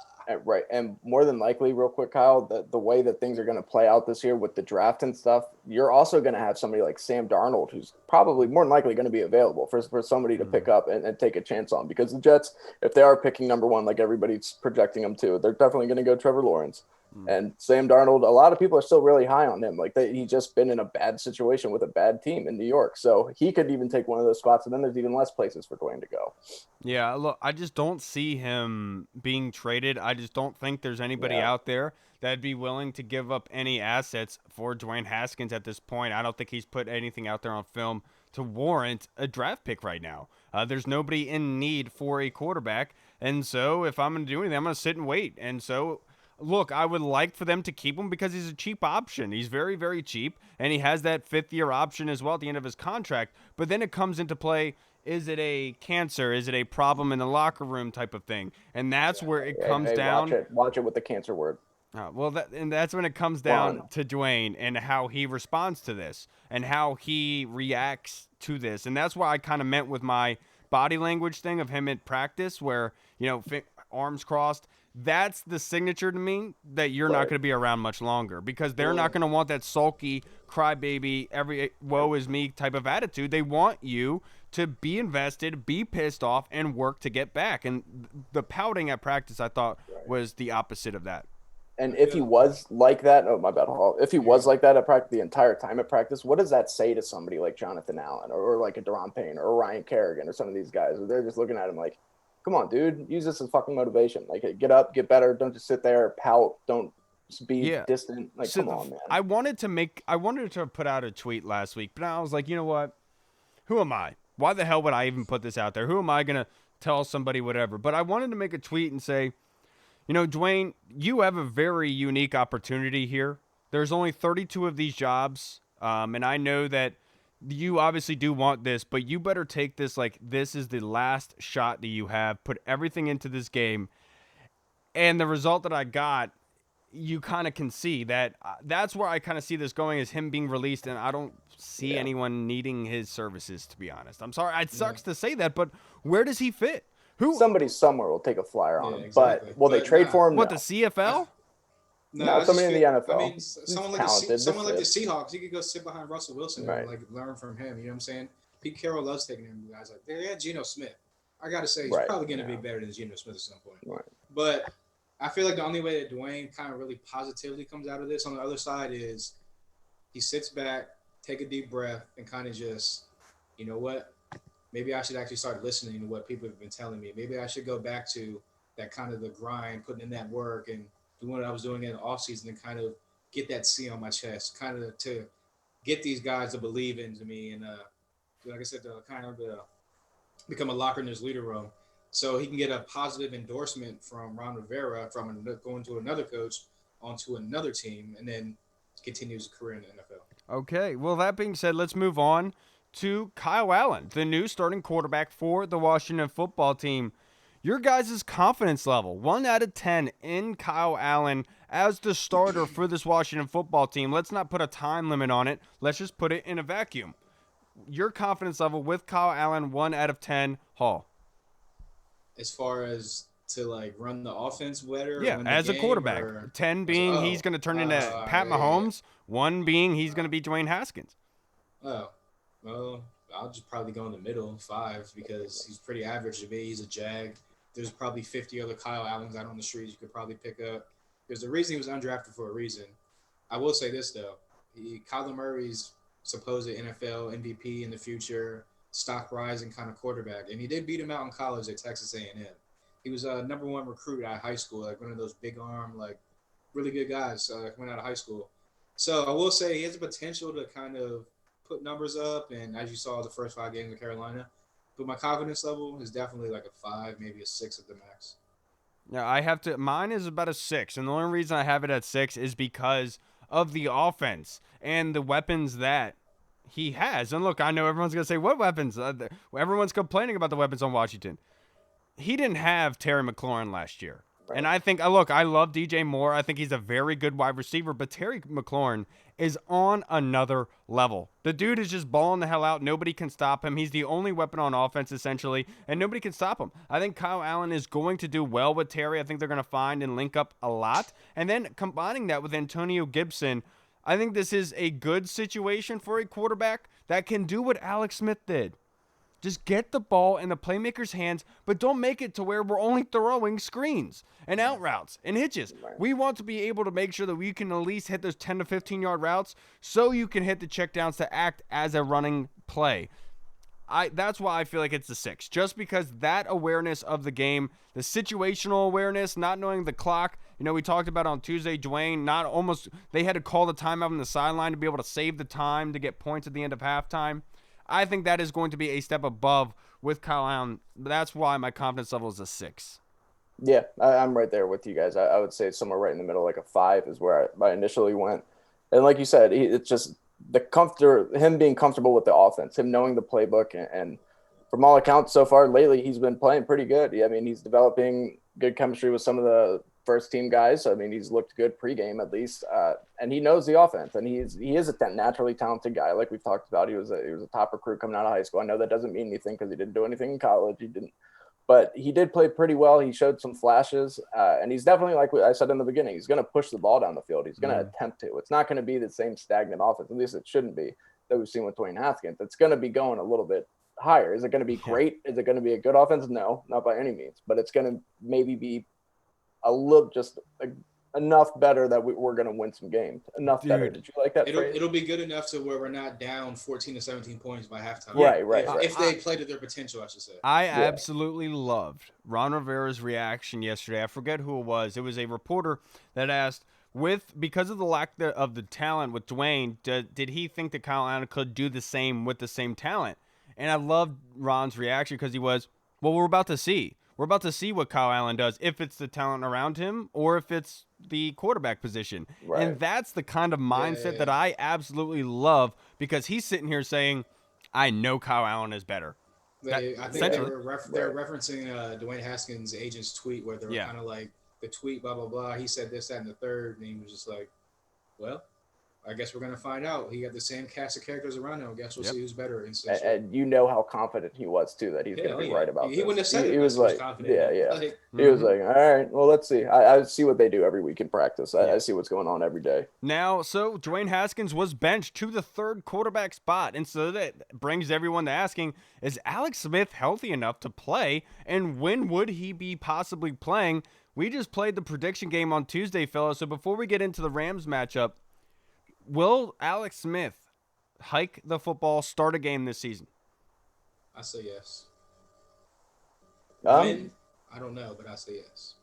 Right. And more than likely, real quick, Kyle, the way that things are going to play out this year with the draft and stuff, you're also going to have somebody like Sam Darnold, who's probably more than likely going to be available for somebody to pick up and take a chance on. Because the Jets, if they are picking number 1, like everybody's projecting them to, they're definitely going to go Trevor Lawrence. And Sam Darnold, a lot of people are still really high on him. Like, he's just been in a bad situation with a bad team in New York. So he could even take one of those spots, and then there's even less places for Dwayne to go. Yeah, look, I just don't see him being traded. I just don't think there's anybody out there that'd be willing to give up any assets for Dwayne Haskins at this point. I don't think he's put anything out there on film to warrant a draft pick right now. There's nobody in need for a quarterback. And so if I'm going to do anything, I'm going to sit and wait. And so, look, I would like for them to keep him because he's a cheap option. He's very, very cheap, and he has that 5th-year option as well at the end of his contract. But then it comes into play, is it a cancer? Is it a problem in the locker room type of thing? And that's where it comes down. Watch it with the cancer word. That's when it comes down to Dwayne and how he responds to this and how he reacts to this. And that's why I kind of meant with my body language thing of him at practice where, arms crossed. That's the signature to me that you're not going to be around much longer because they're not going to want that sulky, crybaby, every woe is me type of attitude. They want you to be invested, be pissed off, and work to get back. And the pouting at practice, I thought, was the opposite of that. And if he was like that, oh my bad, Hall. If he was like that at practice the entire time at practice, what does that say to somebody like Jonathan Allen or like a Deron Payne or Ryan Kerrigan or some of these guys? They're just looking at him like, come on, dude, use this as fucking motivation. Like, get up, get better. Don't just sit there, pout. Don't be Yeah. distant. Like, So come on, man. I wanted to put out a tweet last week, but I was like, you know what? Who am I? Why the hell would I even put this out there? Who am I going to tell somebody whatever? But I wanted to make a tweet and say, you know, Dwayne, you have a very unique opportunity here. There's only 32 of these jobs, and I know that you obviously do want this, but you better take this like this is the last shot that you have. Put everything into this game. And the result that I got, you kind of can see that that's where I kind of see this going is him being released, and I don't see anyone needing his services, to be honest. I'm sorry. It sucks to say that, but where does he fit? Who? Somebody somewhere will take a flyer on him. Exactly. But will they trade for him? What, No. the CFL? No, somebody in the NFL. I mean, someone like the Seahawks, he could go sit behind Russell Wilson and like learn from him. You know what I'm saying? Pete Carroll loves taking him guys like they had Geno Smith. I gotta say he's probably going to be better than Geno Smith at some point. Right. But I feel like the only way that Dwayne kind of really positively comes out of this on the other side is he sits back, take a deep breath, and kind of just, you know what? Maybe I should actually start listening to what people have been telling me. Maybe I should go back to that kind of the grind, putting in that work, and doing what I was doing in the offseason and kind of get that C on my chest, kind of to get these guys to believe into me and, like I said, to kind of become a locker in his leader room. So he can get a positive endorsement from Ron Rivera from going to another coach onto another team and then continue his career in the NFL. Okay. Well, that being said, let's move on to Kyle Allen, the new starting quarterback for the Washington football team. Your guys' confidence level, 1 out of 10 in Kyle Allen as the starter for this Washington football team. Let's not put a time limit on it. Let's just put it in a vacuum. Your confidence level with Kyle Allen, 1 out of 10, Hall. As far as to like run the offense better, yeah, as a quarterback, 10 being he's going to turn into Pat Mahomes, 1 being he's going to be Dwayne Haskins. Oh, well, I'll just probably go in the middle, 5, because he's pretty average to me. He's a Jag. There's probably 50 other Kyle Allens out on the streets you could probably pick up. There's a reason he was undrafted for a reason. I will say this though, Kyler Murray's supposed NFL MVP in the future, stock rising kind of quarterback, and he did beat him out in college at Texas A&M. He was a number 1 recruit out of high school, like one of those big arm, like really good guys coming out of high school. So I will say he has the potential to kind of put numbers up, and as you saw the first 5 games of Carolina, but my confidence level is definitely like a 5, maybe a 6 at the max. Yeah, mine is about a 6, and the only reason I have it at 6 is because of the offense and the weapons that he has. And look, I know everyone's going to say, what weapons? Everyone's complaining about the weapons on Washington. He didn't have Terry McLaurin last year. Right. And I think, look, I love DJ Moore. I think he's a very good wide receiver, but Terry McLaurin is on another level. The dude is just balling the hell out. Nobody can stop him. He's the only weapon on offense, essentially, and nobody can stop him. I think Kyle Allen is going to do well with Terry. I think they're going to find and link up a lot. And then combining that with Antonio Gibson, I think this is a good situation for a quarterback that can do what Alex Smith did. Just get the ball in the playmaker's hands, but don't make it to where we're only throwing screens and out routes and hitches. We want to be able to make sure that we can at least hit those 10 to 15-yard routes so you can hit the checkdowns to act as a running play. That's why I feel like it's a 6, just because that awareness of the game, the situational awareness, not knowing the clock. You know, we talked about on Tuesday, Dwayne, they had to call the timeout on the sideline to be able to save the time to get points at the end of halftime. I think that is going to be a step above with Kyle Allen. That's why my confidence level is a 6. Yeah, I'm right there with you guys. I would say somewhere right in the middle, like a 5 is where I initially went. And like you said, it's just him being comfortable with the offense, him knowing the playbook. And from all accounts so far lately, he's been playing pretty good. I mean, he's developing good chemistry with some of the first team guys. I mean, he's looked good pregame at least, and he knows the offense. And he is a naturally talented guy, like we've talked about. He was a top recruit coming out of high school. I know that doesn't mean anything because he didn't do anything in college. But he did play pretty well. He showed some flashes, and he's definitely, like I said in the beginning, he's going to push the ball down the field. He's going to attempt to. It's not going to be the same stagnant offense. At least it shouldn't be that we've seen with Dwayne Haskins. It's going to be going a little bit higher. Is it going to be great? Is it going to be a good offense? No, not by any means. But it's going to maybe be a little, just enough better that we're going to win some games. Enough better. Did you like that phrase? It'll be good enough to where we're not down 14 to 17 points by halftime. Right. If they play to their potential, I should say. I absolutely loved Ron Rivera's reaction yesterday. I forget who it was. It was a reporter that asked, because of the lack of the talent with Dwayne, did he think that Kyle Allen could do the same with the same talent? And I loved Ron's reaction because he was, well, we're about to see. We're about to see what Kyle Allen does, if it's the talent around him or if it's the quarterback position. Right. And that's the kind of mindset that I absolutely love, because he's sitting here saying, I know Kyle Allen is better. I think they're referencing Dwayne Haskins' agent's tweet where they're kind of like, the tweet, blah, blah, blah. He said this, that, and the third. And he was just like, well, I guess we're going to find out. He got the same cast of characters around him. I guess we'll see who's better. And you know how confident he was, too, that he's going to be right about this. He wouldn't have said He was like, confident. He was like, all right, well, let's see. I see what they do every week in practice. I see what's going on every day. Now, so Dwayne Haskins was benched to the third quarterback spot. And so that brings everyone to asking, is Alex Smith healthy enough to play? And when would he be possibly playing? We just played the prediction game on Tuesday, fellas. So before we get into the Rams matchup, will Alex Smith hike the football, start a game this season? I say yes. When? I don't know, but I say yes.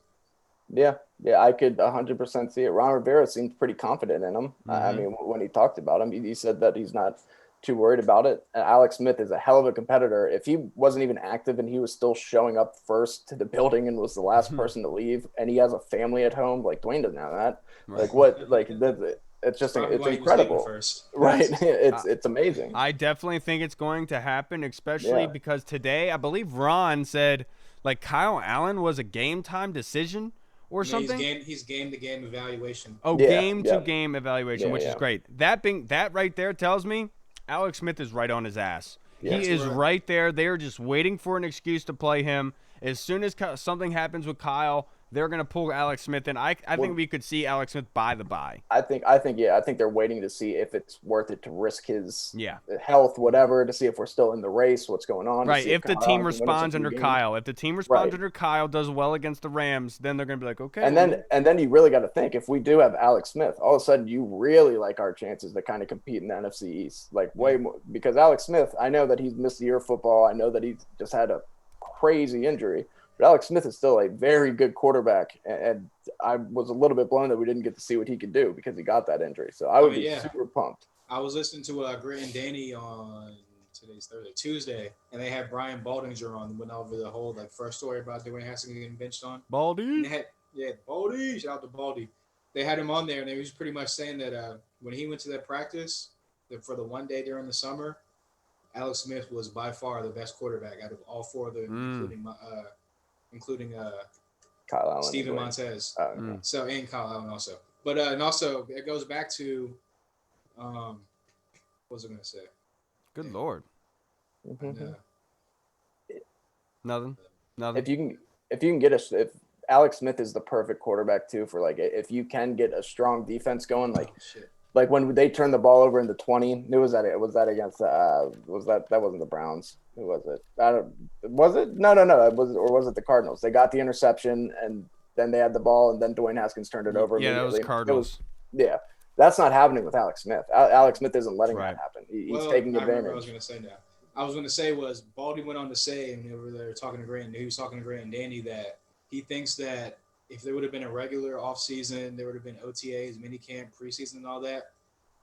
Yeah, I could 100% see it. Ron Rivera seemed pretty confident in him. Mm-hmm. I mean, when he talked about him, he said that he's not too worried about it. Alex Smith is a hell of a competitor. If he wasn't even active and he was still showing up first to the building and was the last person to leave, and he has a family at home, like Dwayne doesn't have that. Right. Like what? Like it's just it's incredible, right? It's amazing. I definitely think it's going to happen, especially because today I believe Ron said like Kyle Allen was a game time decision or something. He's game to game evaluation. Oh, game to game evaluation, which is great. That right there tells me Alex Smith is right on his ass. Yeah, he is right there. They're just waiting for an excuse to play him. As soon as something happens with Kyle, they're going to pull Alex Smith in. I think we could see Alex Smith by the bye. I think they're waiting to see if it's worth it to risk his health, whatever, to see if we're still in the race, what's going on. Right. If the team responds under Kyle, under Kyle, does well against the Rams, then they're going to be like, okay. And then you really got to think, if we do have Alex Smith, all of a sudden you really like our chances to kind of compete in the NFC East, like way more, because Alex Smith, I know that he's missed the year of football. I know that he's just had a crazy injury. But Alex Smith is still a very good quarterback, and I was a little bit blown that we didn't get to see what he could do because he got that injury. So I would be super pumped. I was listening to Grant and Danny on Tuesday, and they had Brian Baldinger on, went over the whole first story about Dwayne Haskins getting benched on. Baldy? Baldy. Shout out to Baldy. They had him on there, and he was pretty much saying that when he went to that practice for the one day during the summer, Alex Smith was by far the best quarterback out of all four of them, including Kyle Allen, Steven Montez. So and Kyle Allen also. But and also it goes back to what was I going to say? Good Lord. Nothing. If you can get if Alex Smith is the perfect quarterback too for if you can get a strong defense going like when they turned the ball over in the 20, was that against that wasn't the Browns. Who was it? Was it? No. Was it the Cardinals? They got the interception and then they had the ball and then Dwayne Haskins turned it over. Yeah, that was Cardinals. That's not happening with Alex Smith. Alex Smith isn't letting that happen. He's taking advantage. What I was going to say now. I was going to say was Baldy went on to say, and they were talking to Grant, he was talking to Grant and Danny, that he thinks that if there would have been a regular offseason, there would have been OTAs, minicamp, preseason, and all that,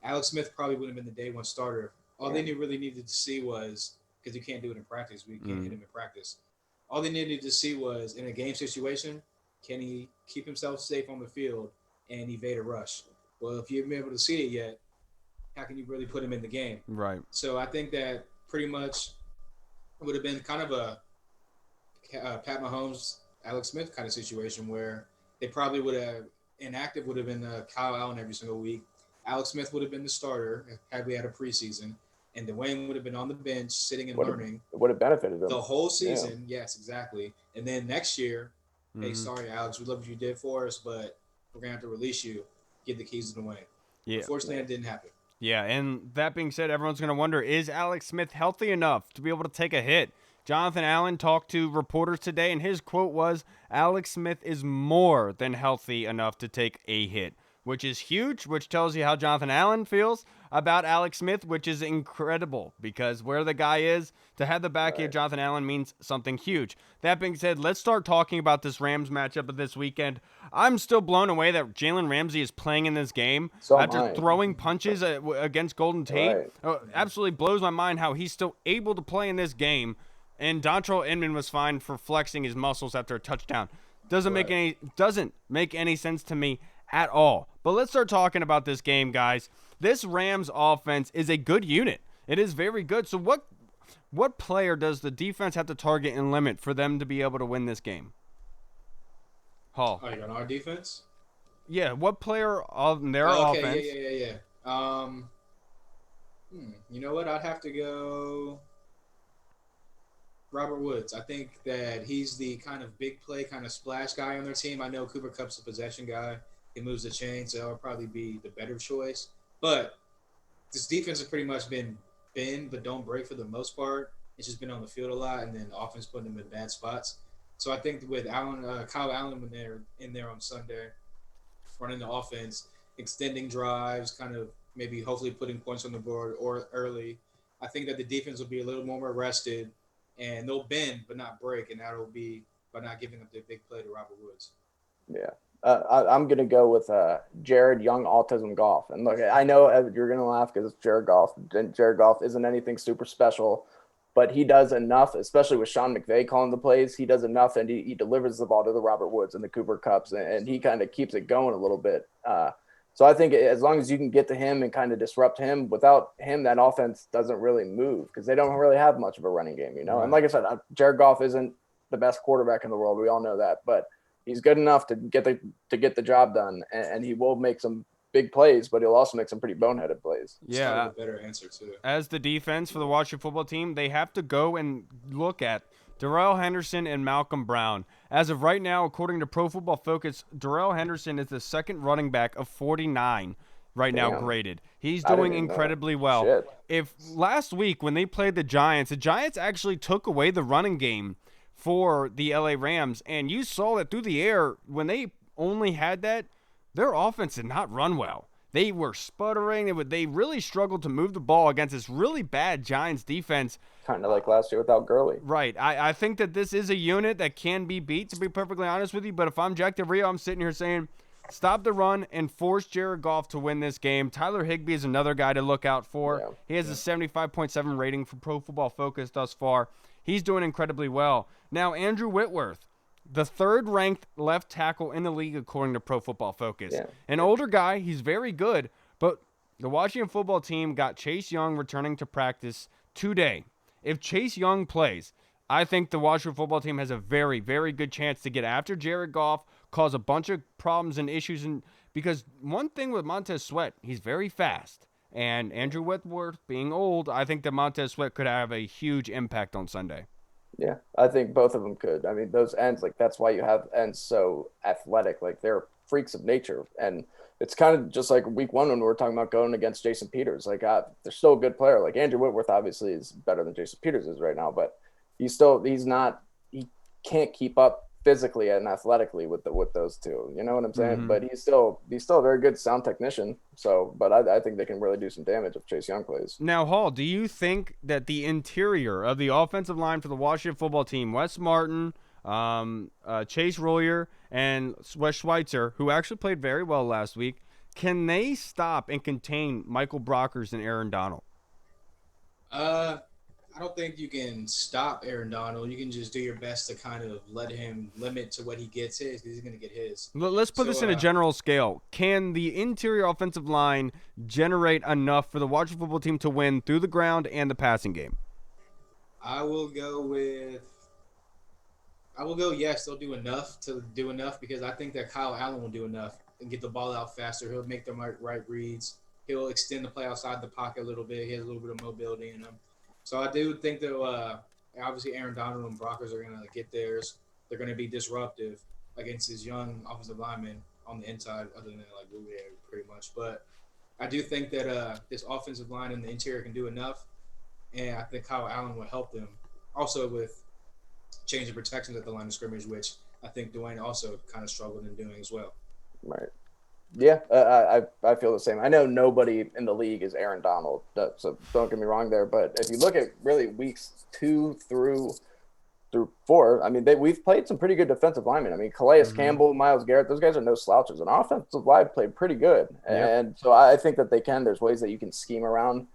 Alex Smith probably would have been the day one starter. All they really needed to see was, because you can't do it in practice, we can't hit him in practice. All they needed to see was, in a game situation, can he keep himself safe on the field and evade a rush? Well, if you haven't been able to see it yet, how can you really put him in the game? Right. So I think that pretty much would have been kind of a Pat Mahomes, Alex Smith kind of situation where they probably would have, inactive would have been Kyle Allen every single week. Alex Smith would have been the starter had we had a preseason, and Dwayne would have been on the bench sitting and learning. It would have benefited them the whole season. Yeah. Yes, exactly. And then next year, hey, sorry, Alex, we love what you did for us, but we're going to have to release you. Give the keys to Dwayne. Yeah. Unfortunately, that didn't happen. Yeah, and that being said, everyone's going to wonder, is Alex Smith healthy enough to be able to take a hit? Jonathan Allen talked to reporters today, and his quote was, Alex Smith is more than healthy enough to take a hit, which is huge, which tells you how Jonathan Allen feels about Alex Smith, which is incredible because where the guy is, to have the back of Jonathan Allen means something huge. That being said, let's start talking about this Rams matchup of this weekend. I'm still blown away that Jalen Ramsey is playing in this game So am after I. throwing punches against Golden Tate. Right. Absolutely blows my mind how he's still able to play in this game. And Dontrell Inman was fined for flexing his muscles after a touchdown. Doesn't make any sense to me at all. But let's start talking about this game, guys. This Rams offense is a good unit. It is very good. So what player does the defense have to target and limit for them to be able to win this game? Hall. Oh, you on our defense? Yeah, what player on their offense? Yeah. You know what? I'd have to go Robert Woods. I think that he's the kind of big play, kind of splash guy on their team. I know Cooper Kupp's a possession guy. He moves the chain, so that would probably be the better choice. But this defense has pretty much been bend but don't break for the most part. It's just been on the field a lot, and then offense putting them in bad spots. So I think with Kyle Allen, when they're in there on Sunday, running the offense, extending drives, kind of maybe hopefully putting points on the board or early, I think that the defense will be a little more rested, and they'll bend but not break, and that'll be by not giving up the big play to Robert Woods. Yeah. I'm going to go with Jared Young Autism Goff. And look, I know you're going to laugh because it's Jared Goff. Jared Goff isn't anything super special, but he does enough, especially with Sean McVay calling the plays. He does enough, and he delivers the ball to the Robert Woods and the Cooper Kupps, and he kind of keeps it going a little bit. So I think as long as you can get to him and kind of disrupt him, without him, that offense doesn't really move because they don't really have much of a running game, you know? Right. And like I said, Jared Goff isn't the best quarterback in the world. We all know that, but he's good enough to get the job done, and he will make some big plays, but he'll also make some pretty boneheaded plays. Yeah, a better answer too. As the defense for the Washington football team, they have to go and look at Darrell Henderson and Malcolm Brown. As of right now, according to Pro Football Focus, Darrell Henderson is the second running back of 49 right now graded. He's doing incredibly well. Shit. If last week when they played the Giants actually took away the running game for the LA Rams, and you saw that through the air when they only had that, their offense did not run well. They were sputtering. They really struggled to move the ball against this really bad Giants defense. Kind of like last year without Gurley. Right. I think that this is a unit that can be beat, to be perfectly honest with you. But if I'm Jack Del Rio, I'm sitting here saying, stop the run and force Jared Goff to win this game. Tyler Higbee is another guy to look out for. Yeah. He has a 75.7 rating for Pro Football Focus thus far. He's doing incredibly well. Now, Andrew Whitworth, the third-ranked left tackle in the league according to Pro Football Focus. Yeah. An older guy, he's very good, but the Washington football team got Chase Young returning to practice today. If Chase Young plays, I think the Washington football team has a very, very good chance to get after Jared Goff, cause a bunch of problems and issues. Because one thing with Montez Sweat, he's very fast. And Andrew Whitworth being old, I think that Montez Sweat could have a huge impact on Sunday. Yeah, I think both of them could. I mean, those ends, like, that's why you have ends so athletic. Like, they're freaks of nature. And it's kind of just like week one when we were talking about going against Jason Peters. Like, they're still a good player. Like, Andrew Whitworth obviously is better than Jason Peters is right now, but he can't keep up physically and athletically with those two. You know what I'm saying? Mm-hmm. But he's still a very good sound technician. So, but I think they can really do some damage if Chase Young plays. Now, Hall, do you think that the interior of the offensive line for the Washington football team, Wes Martin, Chase Royer, and Wes Schweitzer, who actually played very well last week, can they stop and contain Michael Brockers and Aaron Donald? I don't think you can stop Aaron Donald. You can just do your best to kind of let him limit to what he gets his, because he's going to get his. Let's put this in a general scale. Can the interior offensive line generate enough for the Washington football team to win through the ground and the passing game? I will go yes, they'll do enough because I think that Kyle Allen will do enough and get the ball out faster. He'll make the right reads. He'll extend the play outside the pocket a little bit. He has a little bit of mobility in him. So I do think that obviously Aaron Donald and Brockers are going to get theirs. They're going to be disruptive against his young offensive linemen on the inside, other than like Rivera, pretty much. But I do think that this offensive line in the interior can do enough, and I think Kyle Allen will help them Also with changing protections at the line of scrimmage, which I think Dwayne also kind of struggled in doing as well. Right. Yeah, I feel the same. I know nobody in the league is Aaron Donald, so don't get me wrong there. But if you look at really weeks 2 through 4, I mean, we've played some pretty good defensive linemen. I mean, Calais Mm-hmm. Campbell, Myles Garrett, those guys are no slouches. And offensive line played pretty good. Yep. And so I think that they can. There's ways that you can scheme around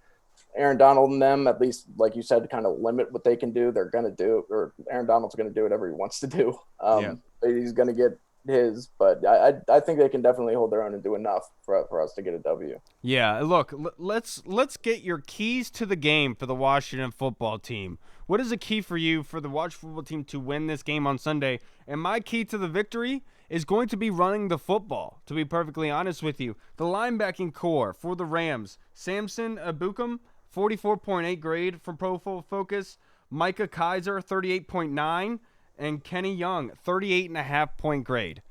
Aaron Donald and them, at least, like you said, to kind of limit what they can do. They're going to do, or Aaron Donald's going to do whatever he wants to do. Yeah. He's going to get his, but I think they can definitely hold their own and do enough for us to get a W. Yeah, look, let's get your keys to the game for the Washington football team. What is the key for you for the Washington football team to win this game on Sunday? And my key to the victory is going to be running the football, to be perfectly honest with you. The linebacking core for the Rams, Samson Abukum, 44.8 grade from Pro Football Focus, Micah Kaiser, 38.9, and Kenny Young, 38.5 point grade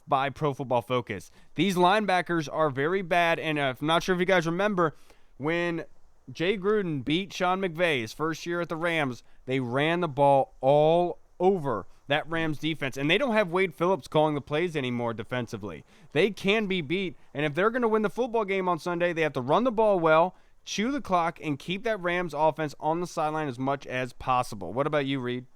by Pro Football Focus. These linebackers are very bad, and I'm not sure if you guys remember when Jay Gruden beat Sean McVay his first year at the Rams, they ran the ball all over that Rams defense, and they don't have Wade Phillips calling the plays anymore defensively. They can be beat, and if they're going to win the football game on Sunday, they have to run the ball well, chew the clock, and keep that Rams offense on the sideline as much as possible. What about you, Reed?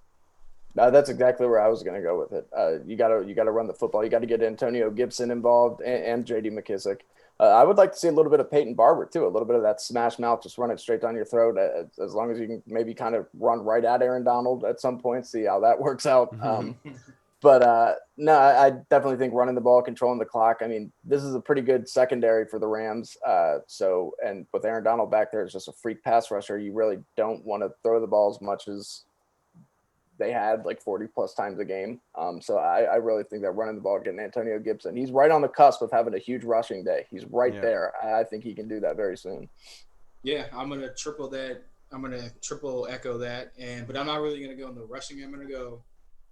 That's exactly where I was going to go with it. You gotta run the football. You got to get Antonio Gibson involved and J.D. McKissick. I would like to see a little bit of Peyton Barber too, a little bit of that smash mouth, just run it straight down your throat. As long as you can maybe kind of run right at Aaron Donald at some point, see how that works out. But no, I definitely think running the ball, controlling the clock. I mean, this is a pretty good secondary for the Rams. And with Aaron Donald back there, it's just a freak pass rusher. You really don't want to throw the ball as much as they had, like 40 plus times a game. So I really think that running the ball, getting Antonio Gibson, he's right on the cusp of having a huge rushing day. He's right there. I think he can do that very soon. Yeah, I'm going to triple that. I'm going to triple echo that. But I'm not really going to go in the rushing. I'm going to go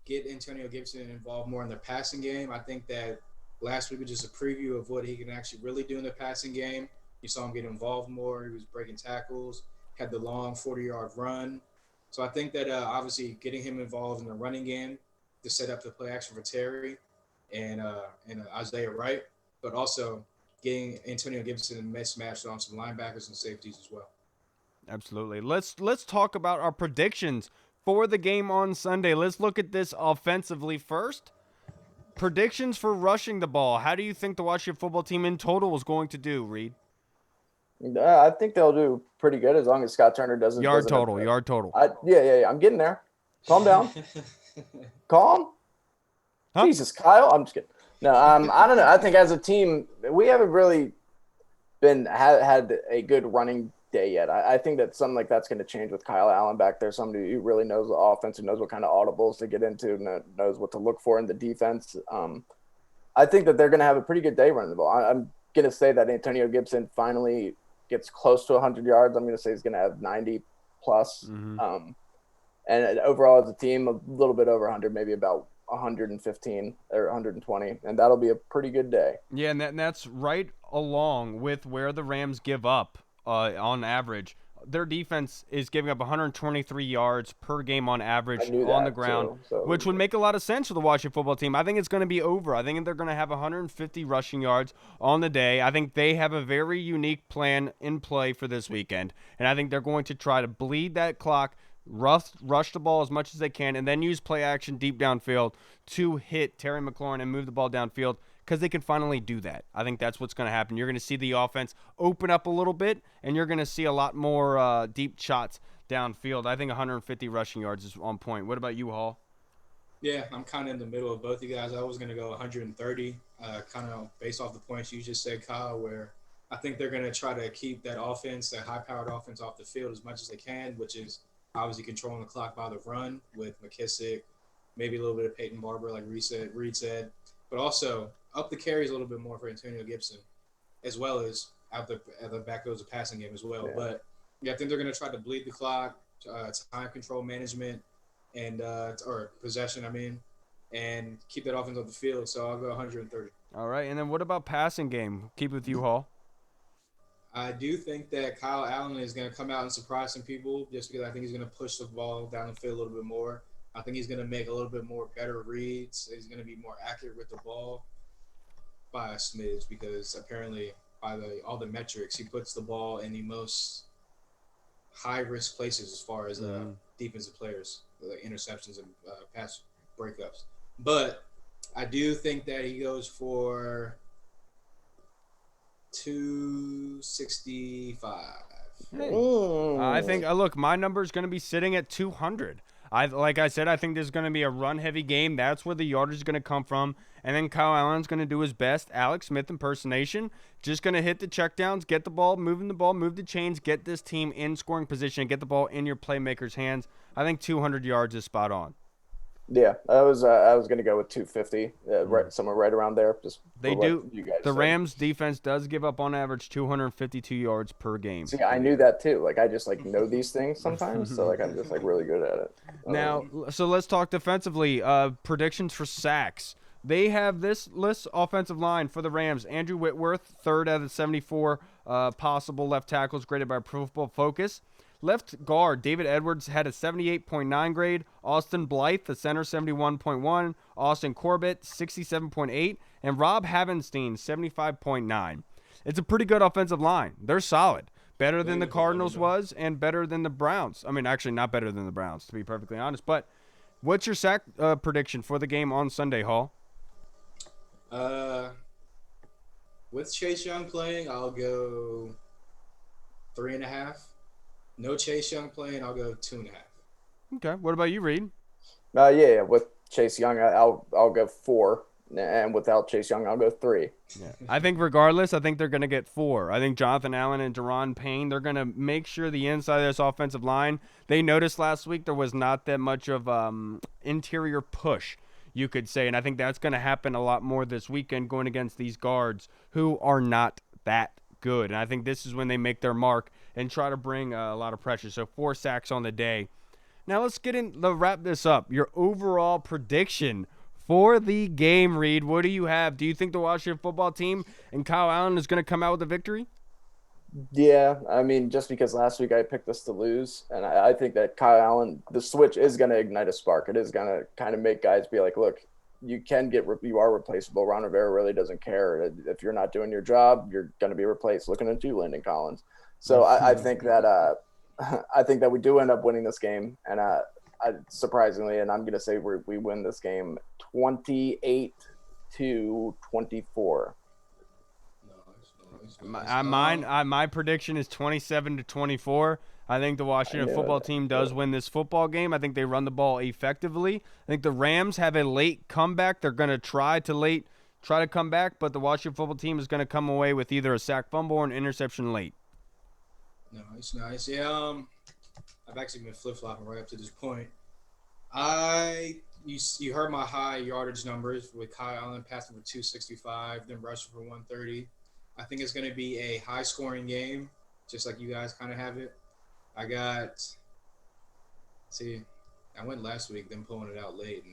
get Antonio Gibson involved more in the passing game. I think that last week was just a preview of what he can actually really do in the passing game. You saw him get involved more. He was breaking tackles, had the long 40-yard run. So I think that obviously getting him involved in the running game to set up the play action for Terry and Isaiah Wright, but also getting Antonio Gibson mismatched on some linebackers and safeties as well. Absolutely. Let's talk about our predictions for the game on Sunday. Let's look at this offensively first. Predictions for rushing the ball. How do you think the Washington football team in total is going to do, Reed? I think they'll do pretty good as long as Scott Turner doesn't. Yard total. Yeah. I'm getting there. Calm down. Calm. Huh? Jesus, Kyle. I'm just kidding. No, I don't know. I think as a team, we haven't really had a good running day yet. I think that something like that's going to change with Kyle Allen back there. Somebody who really knows the offense, who knows what kind of audibles to get into, and knows what to look for in the defense. I think that they're going to have a pretty good day running the ball. I'm going to say that Antonio Gibson finally gets close to 100 yards. I'm going to say he's going to have 90 plus. And overall as a team, a little bit over 100, maybe about 115 or 120, and that'll be a pretty good day. Yeah, and that's right along with where the Rams give up on average. Their defense is giving up 123 yards per game on average on the ground, which would make a lot of sense for the Washington football team. I think it's going to be over. I think they're going to have 150 rushing yards on the day. I think they have a very unique plan in play for this weekend, and I think they're going to try to bleed that clock, rush the ball as much as they can, and then use play action deep downfield to hit Terry McLaurin and move the ball downfield, because they can finally do that. I think that's what's going to happen. You're going to see the offense open up a little bit, and you're going to see a lot more deep shots downfield. I think 150 rushing yards is on point. What about you, Hall? Yeah, I'm kind of in the middle of both you guys. I was going to go 130, kind of based off the points you just said, Kyle, where I think they're going to try to keep that offense, that high-powered offense off the field as much as they can, which is obviously controlling the clock by the run with McKissick, maybe a little bit of Peyton Barber, like Reed said, but also up the carries a little bit more for Antonio Gibson, as well as out the back goes the passing game as well. Yeah. But yeah, I think they're going to try to bleed the clock, time control management, and or possession, and keep that offense on the field. So I'll go 130. All right, and then what about passing game? Keep with you, Hall. I do think that Kyle Allen is going to come out and surprise some people just because I think he's going to push the ball down the field a little bit more. I think he's going to make a little bit more better reads. He's going to be more accurate with the ball by a smidge because apparently by all the metrics, he puts the ball in the most high-risk places as far as defensive players, like interceptions and pass breakups. But I do think that he goes for 265. I think look, my number is going to be sitting at 200. Like I said, I think there's going to be a run-heavy game. That's where the yardage is going to come from. And then Kyle Allen's going to do his best Alex Smith impersonation. Just going to hit the checkdowns, get the ball, move the chains, get this team in scoring position, get the ball in your playmakers' hands. I think 200 yards is spot on. Yeah, I was going to go with 250, right, somewhere right around there. Just they do. The Rams defense does give up on average 252 yards per game. See, I knew that too. Like I just know these things sometimes, so I'm just really good at it. Now, so let's talk defensively. Predictions for sacks. They have this list offensive line for the Rams. Andrew Whitworth, 3rd out of 74 possible left tackles graded by Pro Football Focus. Left guard, David Edwards had a 78.9 grade. Austin Blythe, the center, 71.1. Austin Corbett, 67.8. And Rob Havenstein, 75.9. It's a pretty good offensive line. They're solid. Better than the Cardinals was and better than the Browns. I mean, actually not better than the Browns, to be perfectly honest. But what's your sack prediction for the game on Sunday, Hall? With Chase Young playing, I'll go 3.5. No Chase Young playing, I'll go 2.5. Okay. What about you, Reed? Yeah. With Chase Young, I'll go 4, and without Chase Young, I'll go 3. Yeah. I think regardless, I think they're going to get 4. I think Jonathan Allen and Deron Payne, they're going to make sure the inside of this offensive line. They noticed last week there was not that much of interior push, you could say, and I think that's going to happen a lot more this weekend going against these guards who are not that good. And I think this is when they make their mark and try to bring a lot of pressure. So 4 sacks on the day. Now let's wrap this up. Your overall prediction for the game, Reed. What do you have? Do you think the Washington football team and Kyle Allen is going to come out with a victory? Yeah, I mean, just because last week I picked us to lose, and I think that Kyle Allen, the switch is going to ignite a spark. It is going to kind of make guys be like, look, you are replaceable. Ron Rivera really doesn't care. If you're not doing your job, you're going to be replaced. Looking at you, Landon Collins. So I think that we do end up winning this game, and surprisingly, and I'm going to say we win this game 28-24. My prediction is 27-24. I think the Washington football team does win this football game. I think they run the ball effectively. I think the Rams have a late comeback. They're going to try to come back, but the Washington football team is going to come away with either a sack, fumble, or an interception late. Nice. Yeah, I've actually been flip-flopping right up to this point. You heard my high yardage numbers with Kyle Allen passing for 265, then rushing for 130. I think it's going to be a high-scoring game, just like you guys kind of have it. I went last week, then pulling it out late,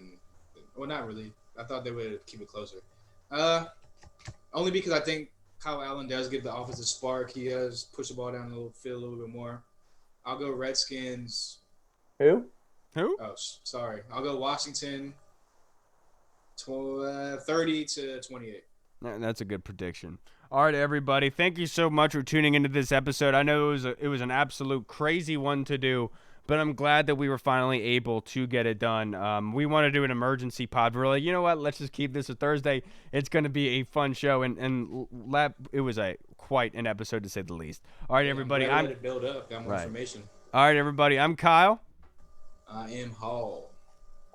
not really. I thought they would keep it closer. Only because I think Kyle Allen does give the offensive spark. He does push the ball down the field a little bit more. I'll go Redskins. Who? Oh, sorry. I'll go Washington 30-28. That's a good prediction. All right, everybody. Thank you so much for tuning into this episode. I know it was an absolute crazy one to do, but I'm glad that we were finally able to get it done. We want to do an emergency pod. We're like, you know what? Let's just keep this a Thursday. It's going to be a fun show, and it was quite an episode to say the least. All right, everybody. I'm ready to build up. Got more information. All right, everybody. I'm Kyle. I am Hall.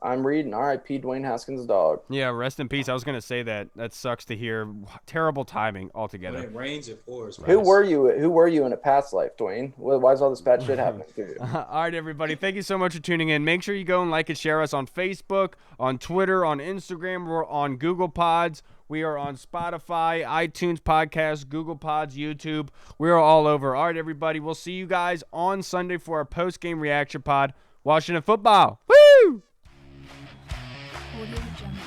I'm reading R.I.P. Dwayne Haskins' dog. Yeah, rest in peace. I was going to say that. That sucks to hear. Terrible timing altogether. When it rains, it pours. Who were you in a past life, Dwayne? Why is all this bad shit happening to you? All right, everybody. Thank you so much for tuning in. Make sure you go and like and share us on Facebook, on Twitter, on Instagram. We're on Google Pods. We are on Spotify, iTunes Podcasts, Google Pods, YouTube. We are all over. All right, everybody. We'll see you guys on Sunday for our post-game reaction pod. Washington football. Woo! Audio Jungle.